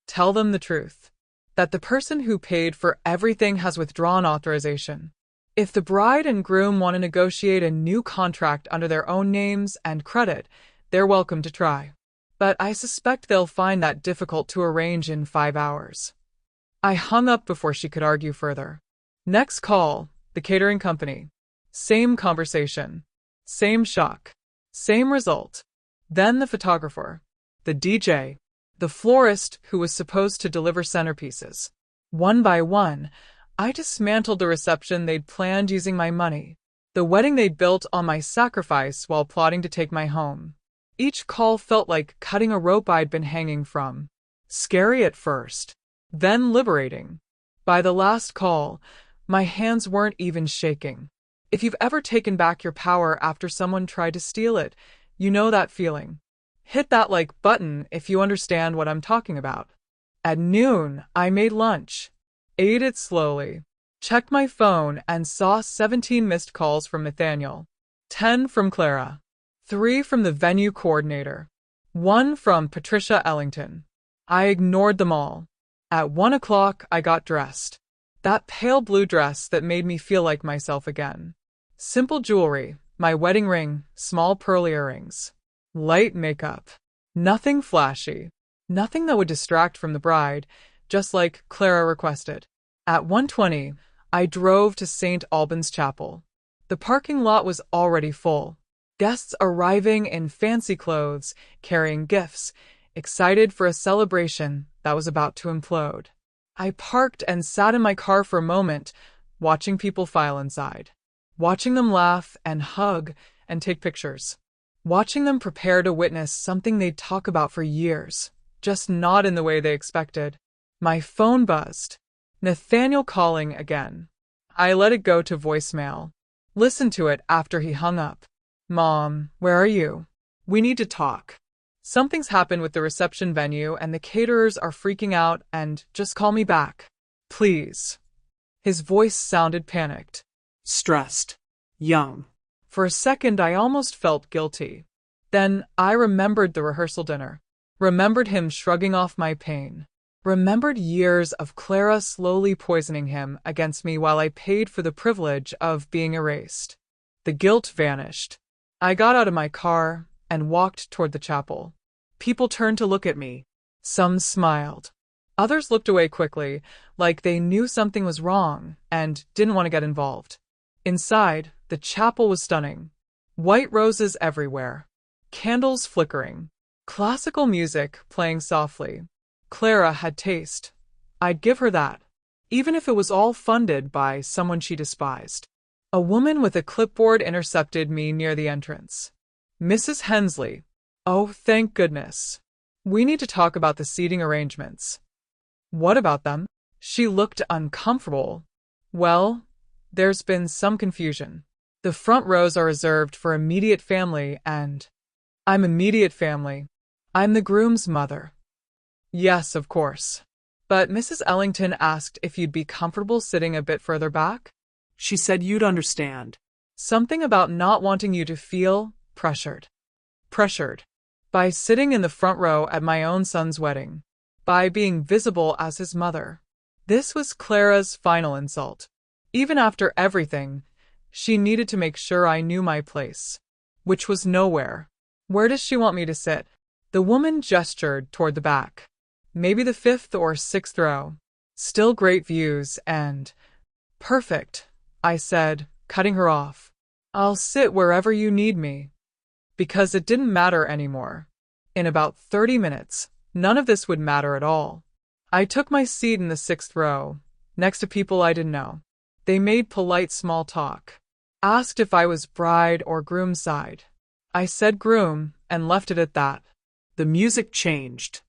Tell them the truth. That the person who paid for everything has withdrawn authorization. If the bride and groom want to negotiate a new contract under their own names and credit, they're welcome to try. But I suspect they'll find that difficult to arrange in 5 hours. I hung up before she could argue further. Next call, the catering company. Same conversation. Same shock. Same result. Then the photographer. The DJ. The florist who was supposed to deliver centerpieces. One by one, I dismantled the reception they'd planned using my money. The wedding they'd built on my sacrifice while plotting to take my home. Each call felt like cutting a rope I'd been hanging from. Scary at first. Then liberating. By the last call, my hands weren't even shaking. If you've ever taken back your power after someone tried to steal it, you know that feeling. Hit that like button if you understand what I'm talking about. At noon, I made lunch. Ate it slowly. Checked my phone and saw 17 missed calls from Nathaniel. 10 from Clara. 3 from the venue coordinator. 1 from Patricia Ellington. I ignored them all. At 1 o'clock, I got dressed. That pale blue dress that made me feel like myself again. Simple jewelry, my wedding ring, small pearl earrings. Light makeup. Nothing flashy. Nothing that would distract from the bride, just like Clara requested. At 1:20, I drove to St. Albans Chapel. The parking lot was already full. Guests arriving in fancy clothes, carrying gifts, excited for a celebration that was about to implode. I parked and sat in my car for a moment, watching people file inside. Watching them laugh and hug and take pictures. Watching them prepare to witness something they'd talk about for years, just not in the way they expected. My phone buzzed. Nathaniel calling again. I let it go to voicemail. Listened to it after he hung up. Mom, where are you? We need to talk. Something's happened with the reception venue and the caterers are freaking out and just call me back. Please. His voice sounded panicked. Stressed. Young. For a second, I almost felt guilty. Then I remembered the rehearsal dinner. Remembered him shrugging off my pain. Remembered years of Clara slowly poisoning him against me while I paid for the privilege of being erased. The guilt vanished. I got out of my car and walked toward the chapel. People turned to look at me. Some smiled. Others looked away quickly, like they knew something was wrong and didn't want to get involved. Inside, the chapel was stunning. White roses everywhere. Candles flickering. Classical music playing softly. Clara had taste. I'd give her that. Even if it was all funded by someone she despised. A woman with a clipboard intercepted me near the entrance. Mrs. Hensley. Oh, thank goodness. We need to talk about the seating arrangements. What about them? She looked uncomfortable. Well, there's been some confusion. The front rows are reserved for immediate family and... I'm immediate family. I'm the groom's mother. Yes, of course. But Mrs. Ellington asked if you'd be comfortable sitting a bit further back? She said you'd understand. Something about not wanting you to feel pressured. Pressured. By sitting in the front row at my own son's wedding. By being visible as his mother. This was Clara's final insult. Even after everything, she needed to make sure I knew my place. Which was nowhere. Where does she want me to sit? The woman gestured toward the back. Maybe the 5th or 6th row. Still great views and... Perfect, I said, cutting her off. I'll sit wherever you need me. Because it didn't matter anymore. In about 30 minutes, none of this would matter at all. I took my seat in the 6th row, next to people I didn't know. They made polite small talk. Asked if I was bride or groom's side. I said groom and left it at that. The music changed.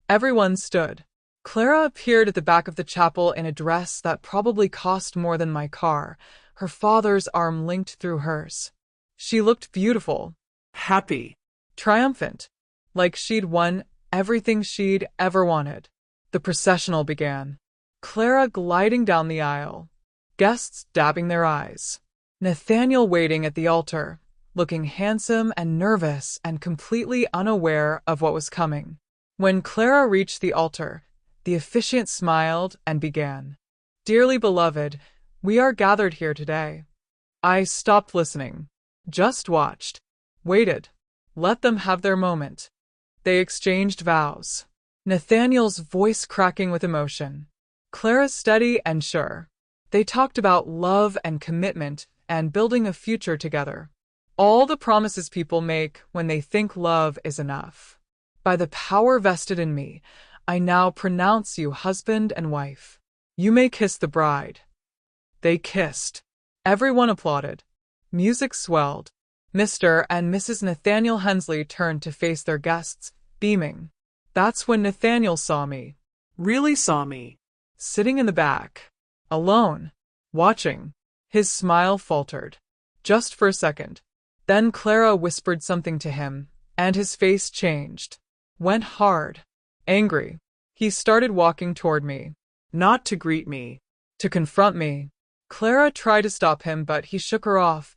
Everyone stood. Clara appeared at the back of the chapel in a dress that probably cost more than my car, her father's arm linked through hers. She looked beautiful. Happy. Triumphant. Like she'd won everything she'd ever wanted. The processional began. Clara gliding down the aisle, guests dabbing their eyes. Nathaniel waiting at the altar, looking handsome and nervous and completely unaware of what was coming. When Clara reached the altar, the officiant smiled and began. Dearly beloved, we are gathered here today. I stopped listening, just watched, waited, let them have their moment. They exchanged vows. Nathaniel's voice cracking with emotion. Clara's steady and sure. They talked about love and commitment and building a future together. All the promises people make when they think love is enough. By the power vested in me, I now pronounce you husband and wife. You may kiss the bride. They kissed. Everyone applauded. Music swelled. Mr. and Mrs. Nathaniel Hensley turned to face their guests, beaming. That's when Nathaniel saw me. Really saw me. Sitting in the back. Alone. Watching. His smile faltered. Just for a second. Then Clara whispered something to him, and his face changed. Went hard. Angry. He started walking toward me. Not to greet me. To confront me. Clara tried to stop him, but he shook her off,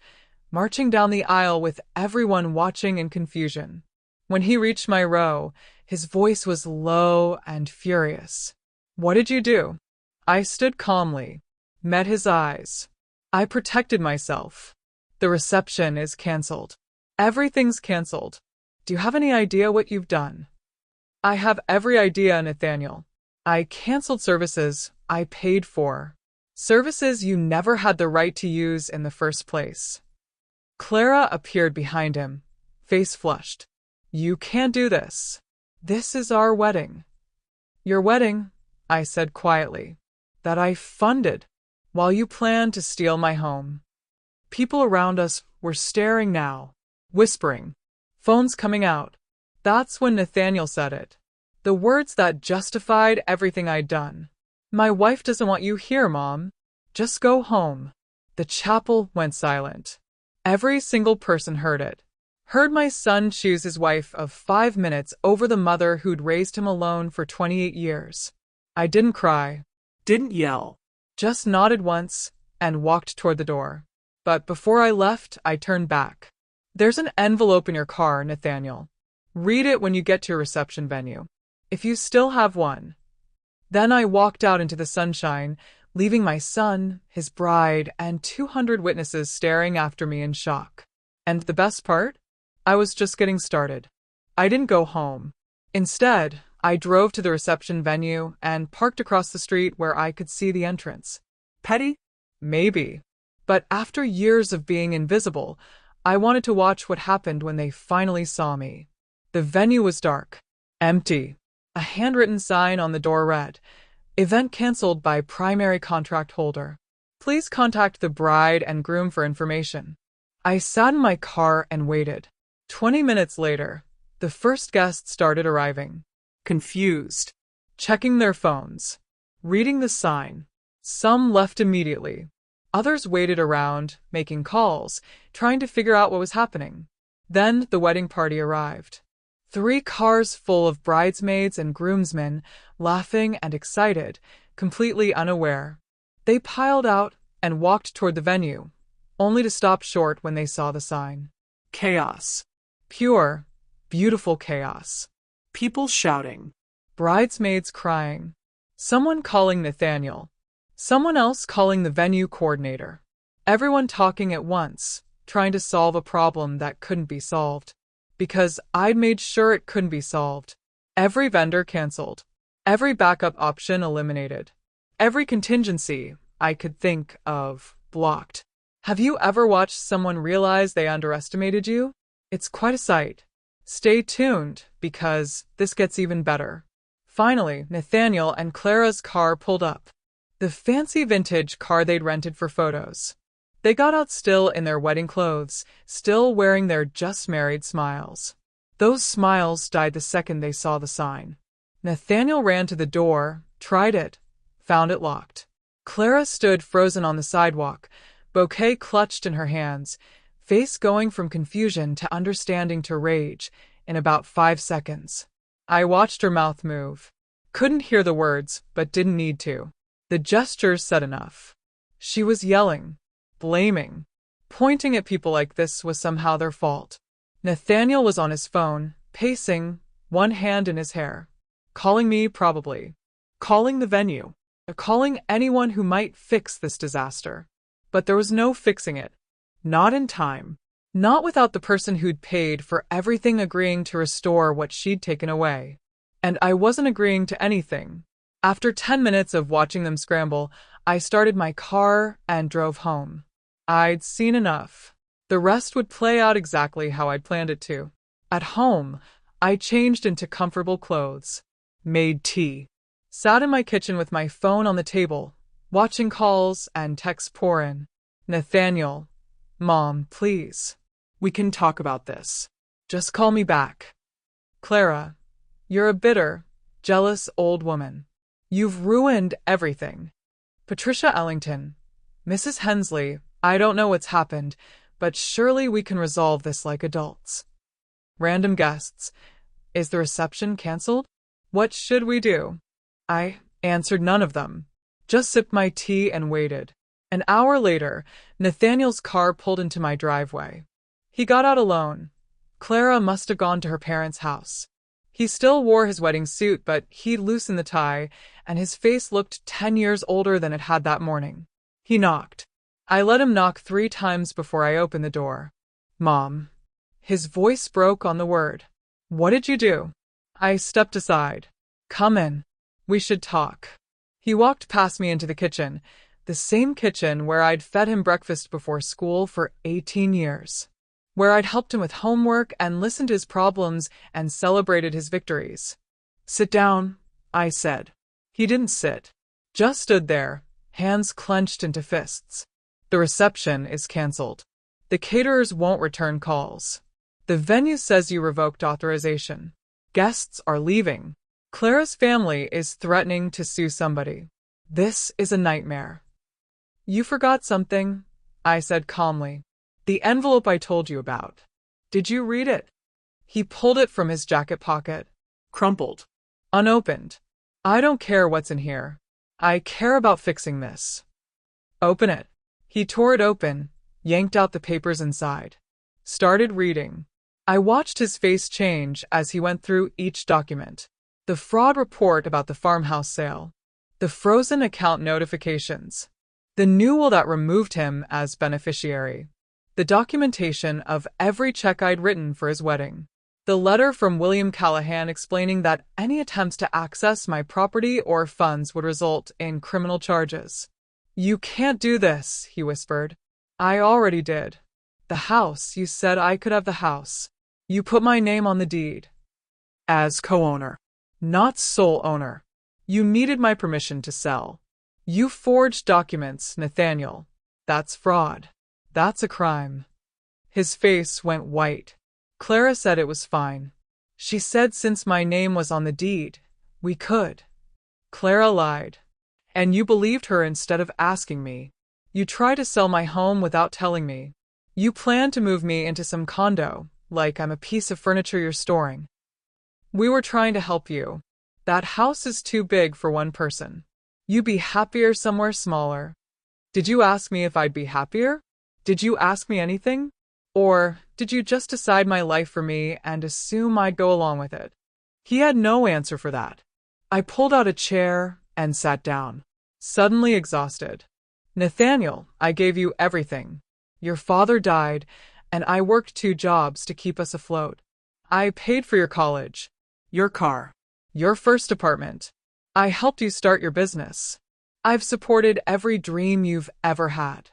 marching down the aisle with everyone watching in confusion. When he reached my row, his voice was low and furious. What did you do? I stood calmly, met his eyes. I protected myself. The reception is cancelled. Everything's cancelled. Do you have any idea what you've done? I have every idea, Nathaniel. I cancelled services I paid for. Services you never had the right to use in the first place. Clara appeared behind him, face flushed. You can't do this. This is our wedding. Your wedding, I said quietly, that I funded, while you planned to steal my home. People around us were staring now, whispering, phones coming out. That's when Nathaniel said it. The words that justified everything I'd done. My wife doesn't want you here, Mom. Just go home. The chapel went silent. Every single person heard it. Heard my son choose his wife of 5 minutes over the mother who'd raised him alone for 28 years. I didn't cry. Didn't yell. Just nodded once and walked toward the door. But before I left, I turned back. There's an envelope in your car, Nathaniel. Read it when you get to your reception venue, if you still have one. Then I walked out into the sunshine, leaving my son, his bride, and 200 witnesses staring after me in shock. And the best part? I was just getting started. I didn't go home. Instead, I drove to the reception venue and parked across the street where I could see the entrance. Petty? Maybe. But after years of being invisible, I wanted to watch what happened when they finally saw me. The venue was dark, empty. A handwritten sign on the door read, "Event canceled by primary contract holder. Please contact the bride and groom for information." I sat in my car and waited. 20 minutes later, the first guests started arriving. Confused. Checking their phones. Reading the sign. Some left immediately. Others waited around, making calls, trying to figure out what was happening. Then the wedding party arrived. 3 cars full of bridesmaids and groomsmen, laughing and excited, completely unaware. They piled out and walked toward the venue, only to stop short when they saw the sign. Chaos. Pure, beautiful chaos. People shouting. Bridesmaids crying. Someone calling Nathaniel. Someone else calling the venue coordinator. Everyone talking at once, trying to solve a problem that couldn't be solved. Because I'd made sure it couldn't be solved. Every vendor canceled. Every backup option eliminated. Every contingency I could think of blocked. Have you ever watched someone realize they underestimated you? It's quite a sight. Stay tuned, because this gets even better. Finally, Nathaniel and Clara's car pulled up. The fancy vintage car they'd rented for photos. They got out still in their wedding clothes, still wearing their just-married smiles. Those smiles died the second they saw the sign. Nathaniel ran to the door, tried it, found it locked. Clara stood frozen on the sidewalk, bouquet clutched in her hands, face going from confusion to understanding to rage in about 5 seconds. I watched her mouth move. Couldn't hear the words, but didn't need to. The gestures said enough. She was yelling, blaming, pointing at people like this was somehow their fault. Nathaniel was on his phone, pacing, one hand in his hair. Calling me, probably. Calling the venue. Calling anyone who might fix this disaster. But there was no fixing it. Not in time. Not without the person who'd paid for everything agreeing to restore what she'd taken away. And I wasn't agreeing to anything. After 10 minutes of watching them scramble, I started my car and drove home. I'd seen enough. The rest would play out exactly how I'd planned it to. At home, I changed into comfortable clothes, made tea, sat in my kitchen with my phone on the table, watching calls and texts pour in. Nathaniel, Mom, please. We can talk about this. Just call me back. Clara, you're a bitter, jealous old woman. You've ruined everything. Patricia Ellington, Mrs. Hensley, I don't know what's happened, but surely we can resolve this like adults. Random guests. Is the reception canceled? What should we do? I answered none of them. Just sipped my tea and waited. An hour later, Nathaniel's car pulled into my driveway. He got out alone. Clara must have gone to her parents' house. He still wore his wedding suit, but he'd loosened the tie, and his face looked 10 years older than it had that morning. He knocked. I let him knock 3 times before I opened the door. Mom. His voice broke on the word. What did you do? I stepped aside. Come in. We should talk. He walked past me into the kitchen, the same kitchen where I'd fed him breakfast before school for 18 years. Where I'd helped him with homework and listened to his problems and celebrated his victories. Sit down, I said. He didn't sit. Just stood there, hands clenched into fists. The reception is canceled. The caterers won't return calls. The venue says you revoked authorization. Guests are leaving. Clara's family is threatening to sue somebody. This is a nightmare. You forgot something, I said calmly. The envelope I told you about. Did you read it? He pulled it from his jacket pocket. Crumpled. Unopened. I don't care what's in here. I care about fixing this. Open it. He tore it open, yanked out the papers inside. Started reading. I watched his face change as he went through each document. The fraud report about the farmhouse sale. The frozen account notifications. The new will that removed him as beneficiary. The documentation of every check I'd written for his wedding. The letter from William Callahan explaining that any attempts to access my property or funds would result in criminal charges. You can't do this, he whispered. I already did. The house, you said I could have the house. You put my name on the deed. As co-owner, not sole owner. You needed my permission to sell. You forged documents, Nathaniel. That's fraud. That's a crime. His face went white. Clara said it was fine. She said since my name was on the deed, we could. Clara lied. And you believed her instead of asking me. You tried to sell my home without telling me. You planned to move me into some condo, like I'm a piece of furniture you're storing. We were trying to help you. That house is too big for one person. You'd be happier somewhere smaller. Did you ask me if I'd be happier? Did you ask me anything? Or did you just decide my life for me and assume I'd go along with it? He had no answer for that. I pulled out a chair and sat down, suddenly exhausted. Nathaniel, I gave you everything. Your father died, and I worked 2 jobs to keep us afloat. I paid for your college, your car, your first apartment. I helped you start your business. I've supported every dream you've ever had.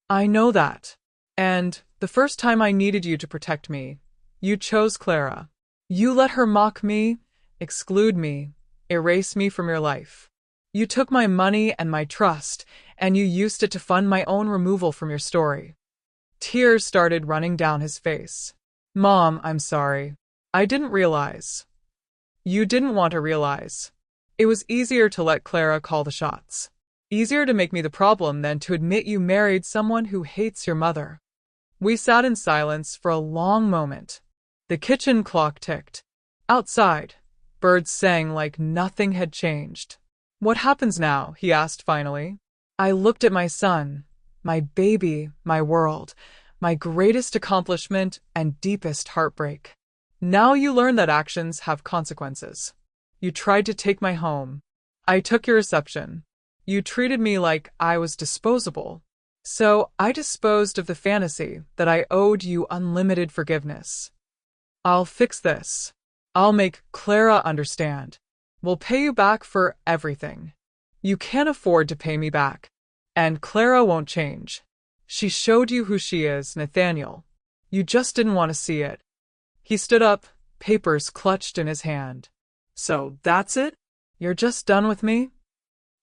I know that. And the first time I needed you to protect me, you chose Clara. You let her mock me, exclude me, erase me from your life. You took my money and my trust, and you used it to fund my own removal from your story. Tears started running down his face. Mom, I'm sorry. I didn't realize. You didn't want to realize. It was easier to let Clara call the shots. Easier to make me the problem than to admit you married someone who hates your mother. We sat in silence for a long moment. The kitchen clock ticked. Outside, Birds sang like nothing had changed. "What happens now?" he asked finally. I looked at my son, my baby, my world, my greatest accomplishment and deepest heartbreak. "Now you learn that actions have consequences. You tried to take my home. I took your reception. You treated me like I was disposable. So I disposed of the fantasy that I owed you unlimited forgiveness. I'll fix this. I'll make Clara understand. We'll pay you back for everything. You can't afford to pay me back. And Clara won't change. She showed you who she is, Nathaniel. You just didn't want to see it." He stood up, papers clutched in his hand. So that's it? "You're just done with me?"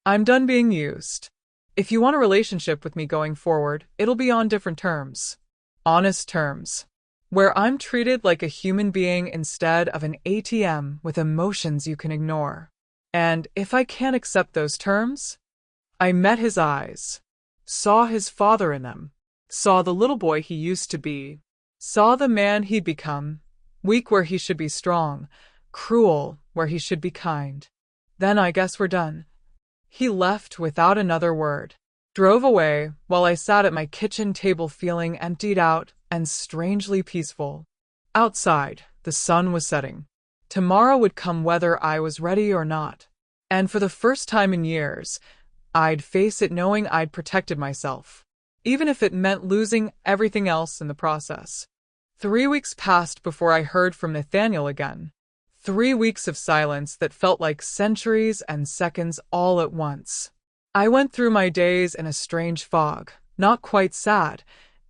"I'm done being used. If you want a relationship with me going forward, it'll be on different terms. Honest terms. Where I'm treated like a human being instead of an ATM with emotions you can ignore. And if I can't accept those terms..." I met his eyes, saw his father in them, saw the little boy he used to be, saw the man he'd become, weak where he should be strong, cruel where he should be kind. "Then I guess we're done." He left without another word, drove away while I sat at my kitchen table feeling emptied out and strangely peaceful. Outside, the sun was setting. Tomorrow would come whether I was ready or not. And for the first time in years, I'd face it knowing I'd protected myself, even if it meant losing everything else in the process. 3 weeks passed before I heard from Nathaniel again. 3 weeks of silence that felt like centuries and seconds all at once. I went through my days in a strange fog, not quite sad,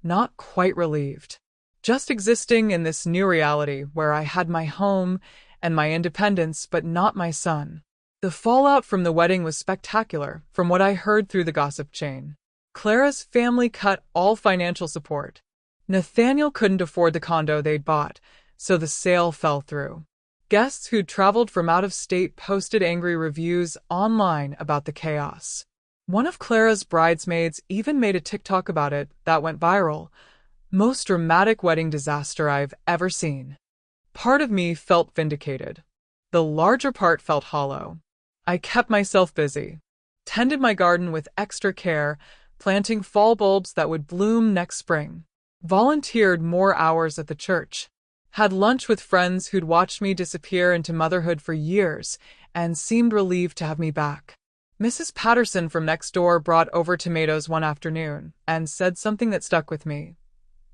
not quite relieved. Just existing in this new reality where I had my home and my independence but not my son. The fallout from the wedding was spectacular, from what I heard through the gossip chain. Clara's family cut all financial support. Nathaniel couldn't afford the condo they'd bought, so the sale fell through. Guests who'd traveled from out of state posted angry reviews online about the chaos. One of Clara's bridesmaids even made a TikTok about it that went viral. Most dramatic wedding disaster I've ever seen. Part of me felt vindicated. The larger part felt hollow. I kept myself busy. Tended my garden with extra care, planting fall bulbs that would bloom next spring. Volunteered more hours at the church. Had lunch with friends who'd watched me disappear into motherhood for years and seemed relieved to have me back. Mrs. Patterson from next door brought over tomatoes one afternoon and said something that stuck with me.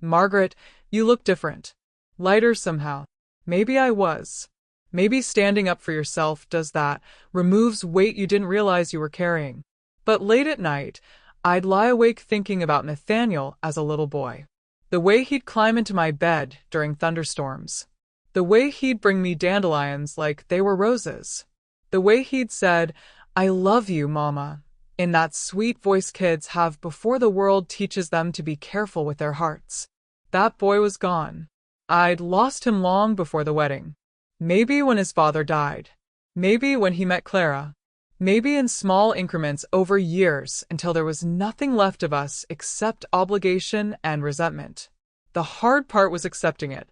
"Margaret, you look different. Lighter somehow." Maybe I was. Maybe standing up for yourself does that, removes weight you didn't realize you were carrying. But late at night, I'd lie awake thinking about Nathaniel as a little boy. The way he'd climb into my bed during thunderstorms. The way he'd bring me dandelions like they were roses. The way he'd said, "I love you, Mama," in that sweet voice kids have before the world teaches them to be careful with their hearts. That boy was gone. I'd lost him long before the wedding. Maybe when his father died. Maybe when he met Clara. Maybe in small increments over years until there was nothing left of us except obligation and resentment. The hard part was accepting it.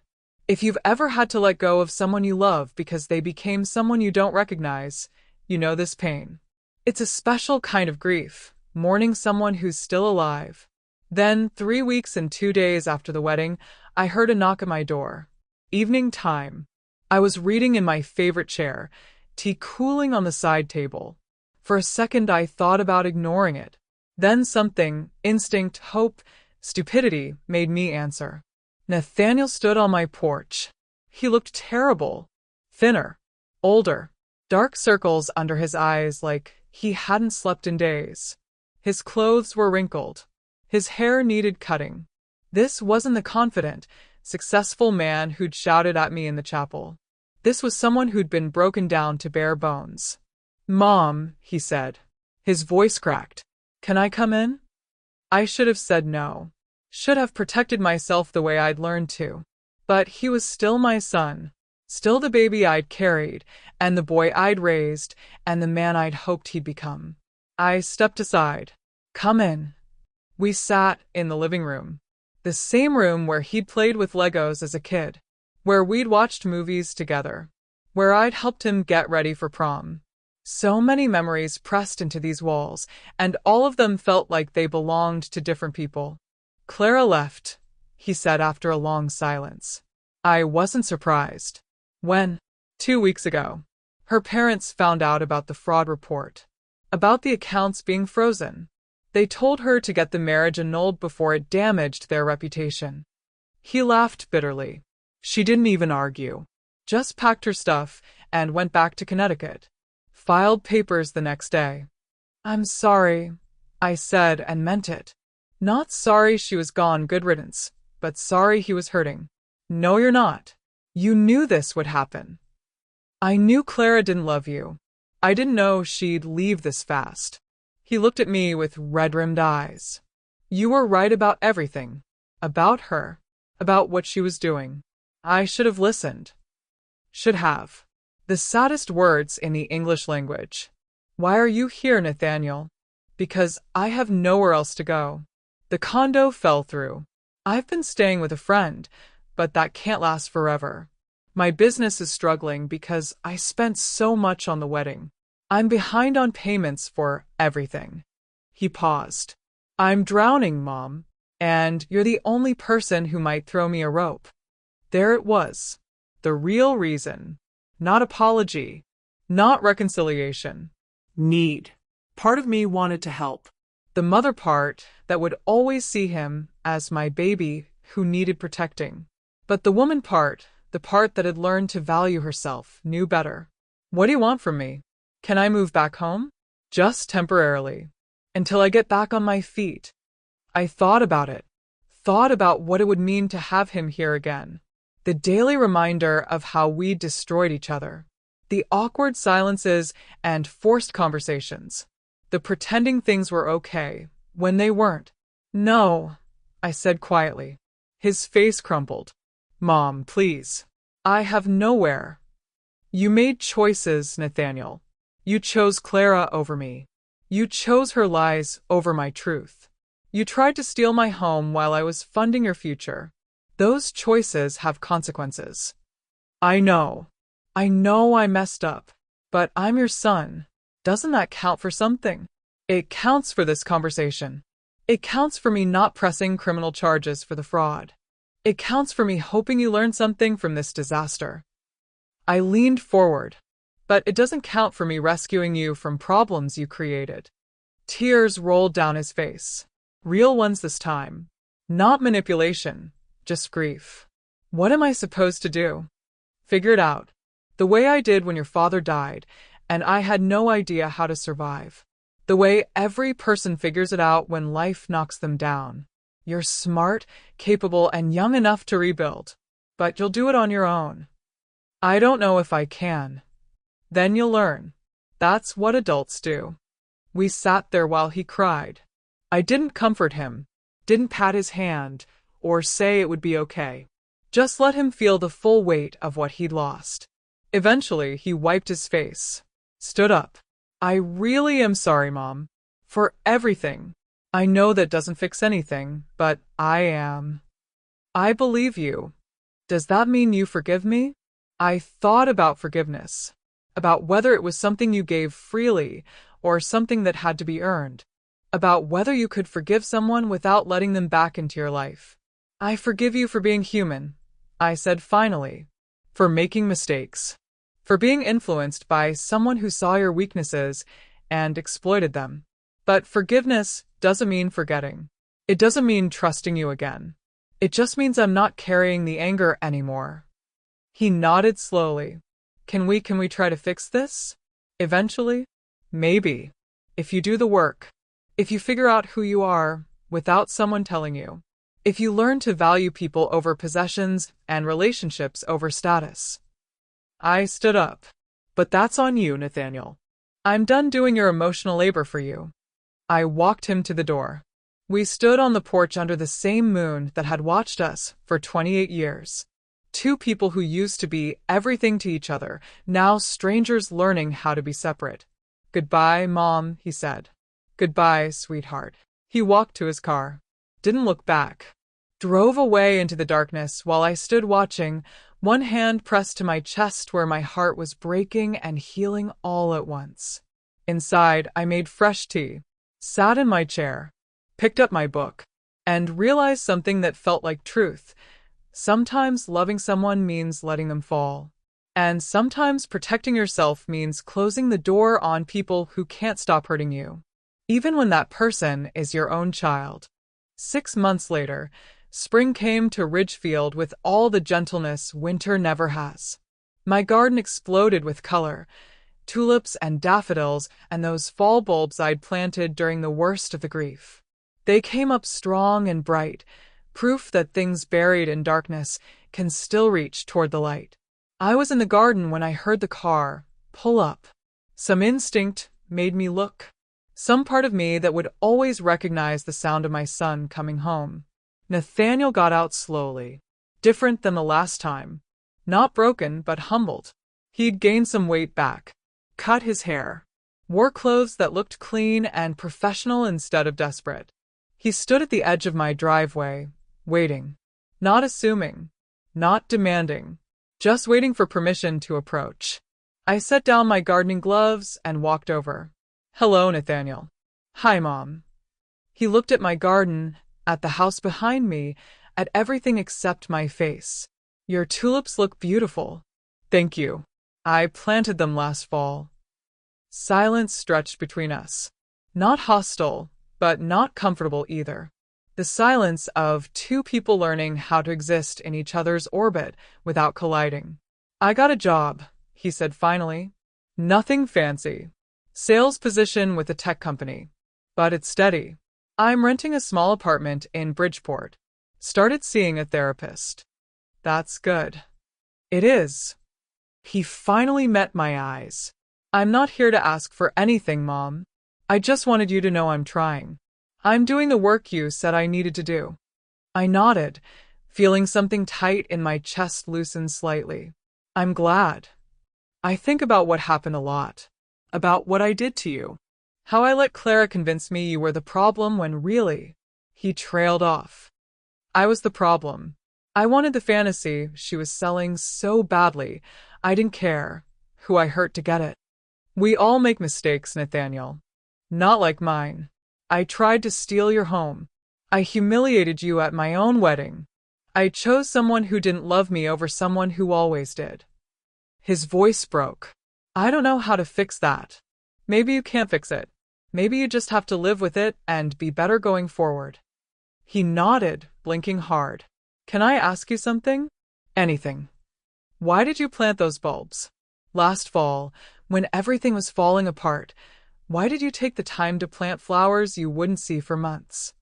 If you've ever had to let go of someone you love because they became someone you don't recognize, you know this pain. It's a special kind of grief, mourning someone who's still alive. Then, 3 weeks and 2 days after the wedding, I heard a knock at my door. Evening time. I was reading in my favorite chair, tea cooling on the side table. For a second I thought about ignoring it. Then something, instinct, hope, stupidity, made me answer. Nathaniel stood on my porch. He looked terrible. Thinner. Older. Dark circles under his eyes like he hadn't slept in days. His clothes were wrinkled. His hair needed cutting. This wasn't the confident, successful man who'd shouted at me in the chapel. This was someone who'd been broken down to bare bones. "Mom," he said. His voice cracked. "Can I come in?" I should have said no. Should have protected myself the way I'd learned to. But he was still my son. Still the baby I'd carried, and the boy I'd raised, and the man I'd hoped he'd become. I stepped aside. "Come in." We sat in the living room. The same room where he'd played with Legos as a kid. Where we'd watched movies together. where I'd helped him get ready for prom. So many memories pressed into these walls, and all of them felt like they belonged to different people. Clara left, he said after a long silence. I wasn't surprised. When, 2 weeks ago, her parents found out about the fraud report, about the accounts being frozen, they told her to get the marriage annulled before it damaged their reputation. He laughed bitterly. She didn't even argue. Just packed her stuff and went back to Connecticut. Filed papers the next day. I'm sorry, I said and meant it. Not sorry she was gone, good riddance, but sorry he was hurting. No, you're not. You knew this would happen. I knew Clara didn't love you. I didn't know she'd leave this fast. He looked at me with red-rimmed eyes. You were right about everything. About her. About what she was doing. I should have listened. Should have. The saddest words in the English language. Why are you here, Nathaniel? Because I have nowhere else to go. The condo fell through. I've been staying with a friend, but that can't last forever. My business is struggling because I spent so much on the wedding. I'm behind on payments for everything. He paused. I'm drowning, Mom, and you're the only person who might throw me a rope. There it was. The real reason. Not apology. Not reconciliation. Need. Part of me wanted to help. The mother part that would always see him as my baby who needed protecting. But the woman part, the part that had learned to value herself, knew better. What do you want from me? Can I move back home? Just temporarily. Until I get back on my feet. I thought about it. Thought about what it would mean to have him here again. The daily reminder of how we destroyed each other. The awkward silences and forced conversations. The pretending things were okay when they weren't. No, I said quietly. His face crumpled. Mom, please. I have nowhere. You made choices, Nathaniel. You chose Clara over me. You chose her lies over my truth. You tried to steal my home while I was funding your future. Those choices have consequences. I know. I know I messed up. But I'm your son. Doesn't that count for something? It counts for this conversation. It counts for me not pressing criminal charges for the fraud. It counts for me hoping you learn something from this disaster. I leaned forward. But it doesn't count for me rescuing you from problems you created. Tears rolled down his face. Real ones this time. Not manipulation, just grief. What am I supposed to do? Figure it out. The way I did when your father died, and I had no idea how to survive. The way every person figures it out when life knocks them down. You're smart, capable, and young enough to rebuild. But you'll do it on your own. I don't know if I can. Then you'll learn. That's what adults do. We sat there while he cried. I didn't comfort him, didn't pat his hand, or say it would be okay. Just let him feel the full weight of what he'd lost. Eventually, he wiped his face, stood up. I really am sorry, Mom, for everything. I know that doesn't fix anything, but I am. I believe you. Does that mean you forgive me? I thought about forgiveness, about whether it was something you gave freely or something that had to be earned, about whether you could forgive someone without letting them back into your life. I forgive you for being human, I said finally, for making mistakes, for being influenced by someone who saw your weaknesses and exploited them. But forgiveness doesn't mean forgetting. It doesn't mean trusting you again. It just means I'm not carrying the anger anymore. He nodded slowly. Can we try to fix this? Eventually? Maybe. If you do the work. If you figure out who you are without someone telling you. If you learn to value people over possessions and relationships over status. I stood up. But that's on you, Nathaniel. I'm done doing your emotional labor for you. I walked him to the door. We stood on the porch under the same moon that had watched us for 28 years. Two people who used to be everything to each other, now strangers learning how to be separate. Goodbye, Mom, he said. Goodbye, sweetheart. He walked to his car. Didn't look back. Drove away into the darkness while I stood watching One hand pressed to my chest where my heart was breaking and healing all at once. Inside, I made fresh tea, sat in my chair, picked up my book, and realized something that felt like truth. Sometimes loving someone means letting them fall. And sometimes protecting yourself means closing the door on people who can't stop hurting you, even when that person is your own child. 6 months later, spring came to Ridgefield with all the gentleness winter never has. My garden exploded with color, tulips and daffodils and those fall bulbs I'd planted during the worst of the grief. They came up strong and bright, proof that things buried in darkness can still reach toward the light. I was in the garden when I heard the car pull up. Some instinct made me look. Some part of me that would always recognize the sound of my son coming home. Nathaniel got out slowly, different than the last time. Not broken, but humbled. He'd gained some weight back, cut his hair, wore clothes that looked clean and professional instead of desperate. He stood at the edge of my driveway, waiting. Not assuming, not demanding, just waiting for permission to approach. I set down my gardening gloves and walked over. "Hello, Nathaniel." "Hi, Mom." He looked at my garden, at the house behind me, at everything except my face. "Your tulips look beautiful." "Thank you. I planted them last fall." Silence stretched between us. Not hostile, but not comfortable either. The silence of two people learning how to exist in each other's orbit without colliding. "I got a job," he said finally. "Nothing fancy. Sales position with a tech company. But it's steady. I'm renting a small apartment in Bridgeport. Started seeing a therapist." "That's good." "It is." He finally met my eyes. "I'm not here to ask for anything, Mom. I just wanted you to know I'm trying. I'm doing the work you said I needed to do." I nodded, feeling something tight in my chest loosen slightly. "I'm glad. I think about what happened a lot. About what I did to you. How I let Clara convince me you were the problem when really..." He trailed off. "I was the problem. I wanted the fantasy she was selling so badly. I didn't care who I hurt to get it. We all make mistakes, Nathaniel. Not like mine. I tried to steal your home. I humiliated you at my own wedding. I chose someone who didn't love me over someone who always did." His voice broke. "I don't know how to fix that. Maybe you can't fix it. Maybe you just have to live with it and be better going forward." He nodded, blinking hard. "Can I ask you something?" "Anything." "Why did you plant those bulbs? Last fall, when everything was falling apart, why did you take the time to plant flowers you wouldn't see for months?"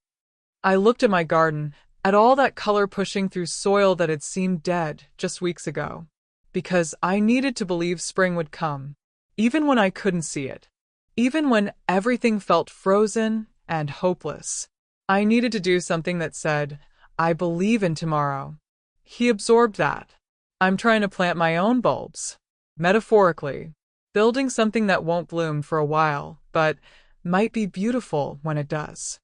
I looked at my garden, at all that color pushing through soil that had seemed dead just weeks ago. Because I needed to believe spring would come, even when I couldn't see it. Even when everything felt frozen and hopeless. I needed to do something that said, "I believe in tomorrow." He absorbed that. I'm trying to plant my own bulbs. Metaphorically. Building something that won't bloom for a while, but might be beautiful when it does.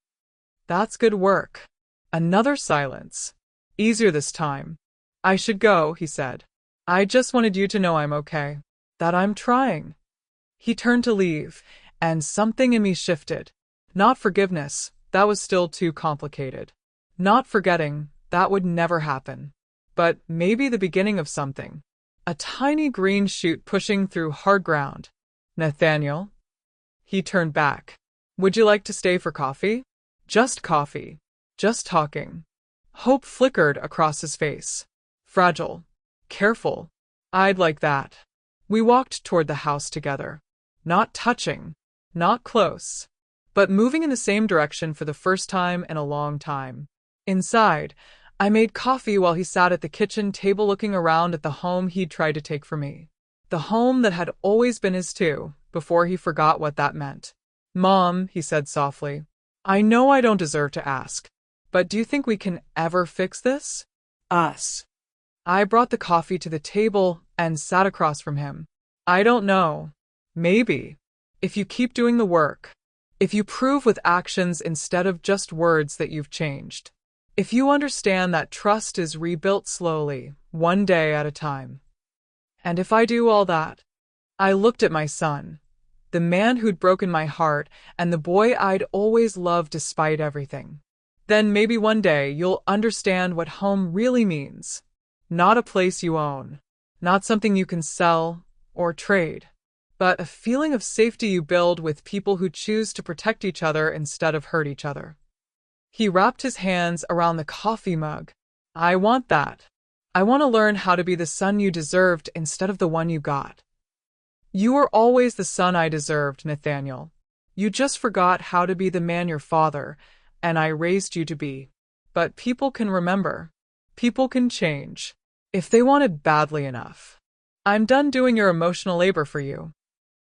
"That's good work." Another silence. Easier this time. "I should go," he said. "I just wanted you to know I'm okay. That I'm trying." He turned to leave, and something in me shifted. Not forgiveness, that was still too complicated. Not forgetting, that would never happen. But maybe the beginning of something. A tiny green shoot pushing through hard ground. "Nathaniel?" He turned back. "Would you like to stay for coffee?" "Just coffee. Just talking." Hope flickered across his face. Fragile. Careful. "I'd like that." We walked toward the house together. Not touching. Not close. But moving in the same direction for the first time in a long time. Inside, I made coffee while he sat at the kitchen table looking around at the home he'd tried to take from me. The home that had always been his too, before he forgot what that meant. "Mom," he said softly, "I know I don't deserve to ask, but do you think we can ever fix this?" "Us." I brought the coffee to the table and sat across from him. "I don't know. Maybe. If you keep doing the work. If you prove with actions instead of just words that you've changed. If you understand that trust is rebuilt slowly, one day at a time. And if I do all that, I looked at my son, the man who'd broken my heart and the boy I'd always loved despite everything. Then maybe one day you'll understand what home really means. Not a place you own, not something you can sell or trade, but a feeling of safety you build with people who choose to protect each other instead of hurt each other. He wrapped his hands around the coffee mug. I want that. I want to learn how to be the son you deserved instead of the one you got. You were always the son I deserved, Nathaniel. You just forgot how to be the man your father and I raised you to be. But people can remember. People can change. If they want it badly enough. I'm done doing your emotional labor for you.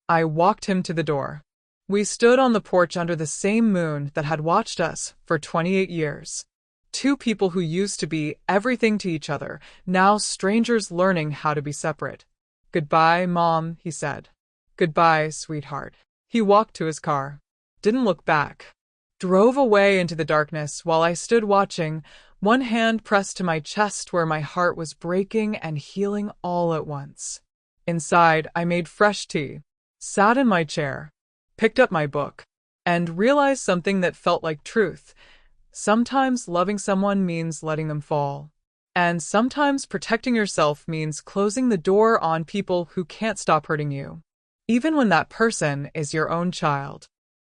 I walked him to the door. We stood on the porch under the same moon that had watched us for 28 years. Two people who used to be everything to each other, now strangers learning how to be separate. Goodbye, Mom, he said. Goodbye, sweetheart. He walked to his car. Didn't look back. Drove away into the darkness while I stood watching, one hand pressed to my chest where my heart was breaking and healing all at once. Inside, I made fresh tea, sat in my chair, picked up my book, and realized something that felt like truth. Sometimes loving someone means letting them fall. And sometimes protecting yourself means closing the door on people who can't stop hurting you, even when that person is your own child.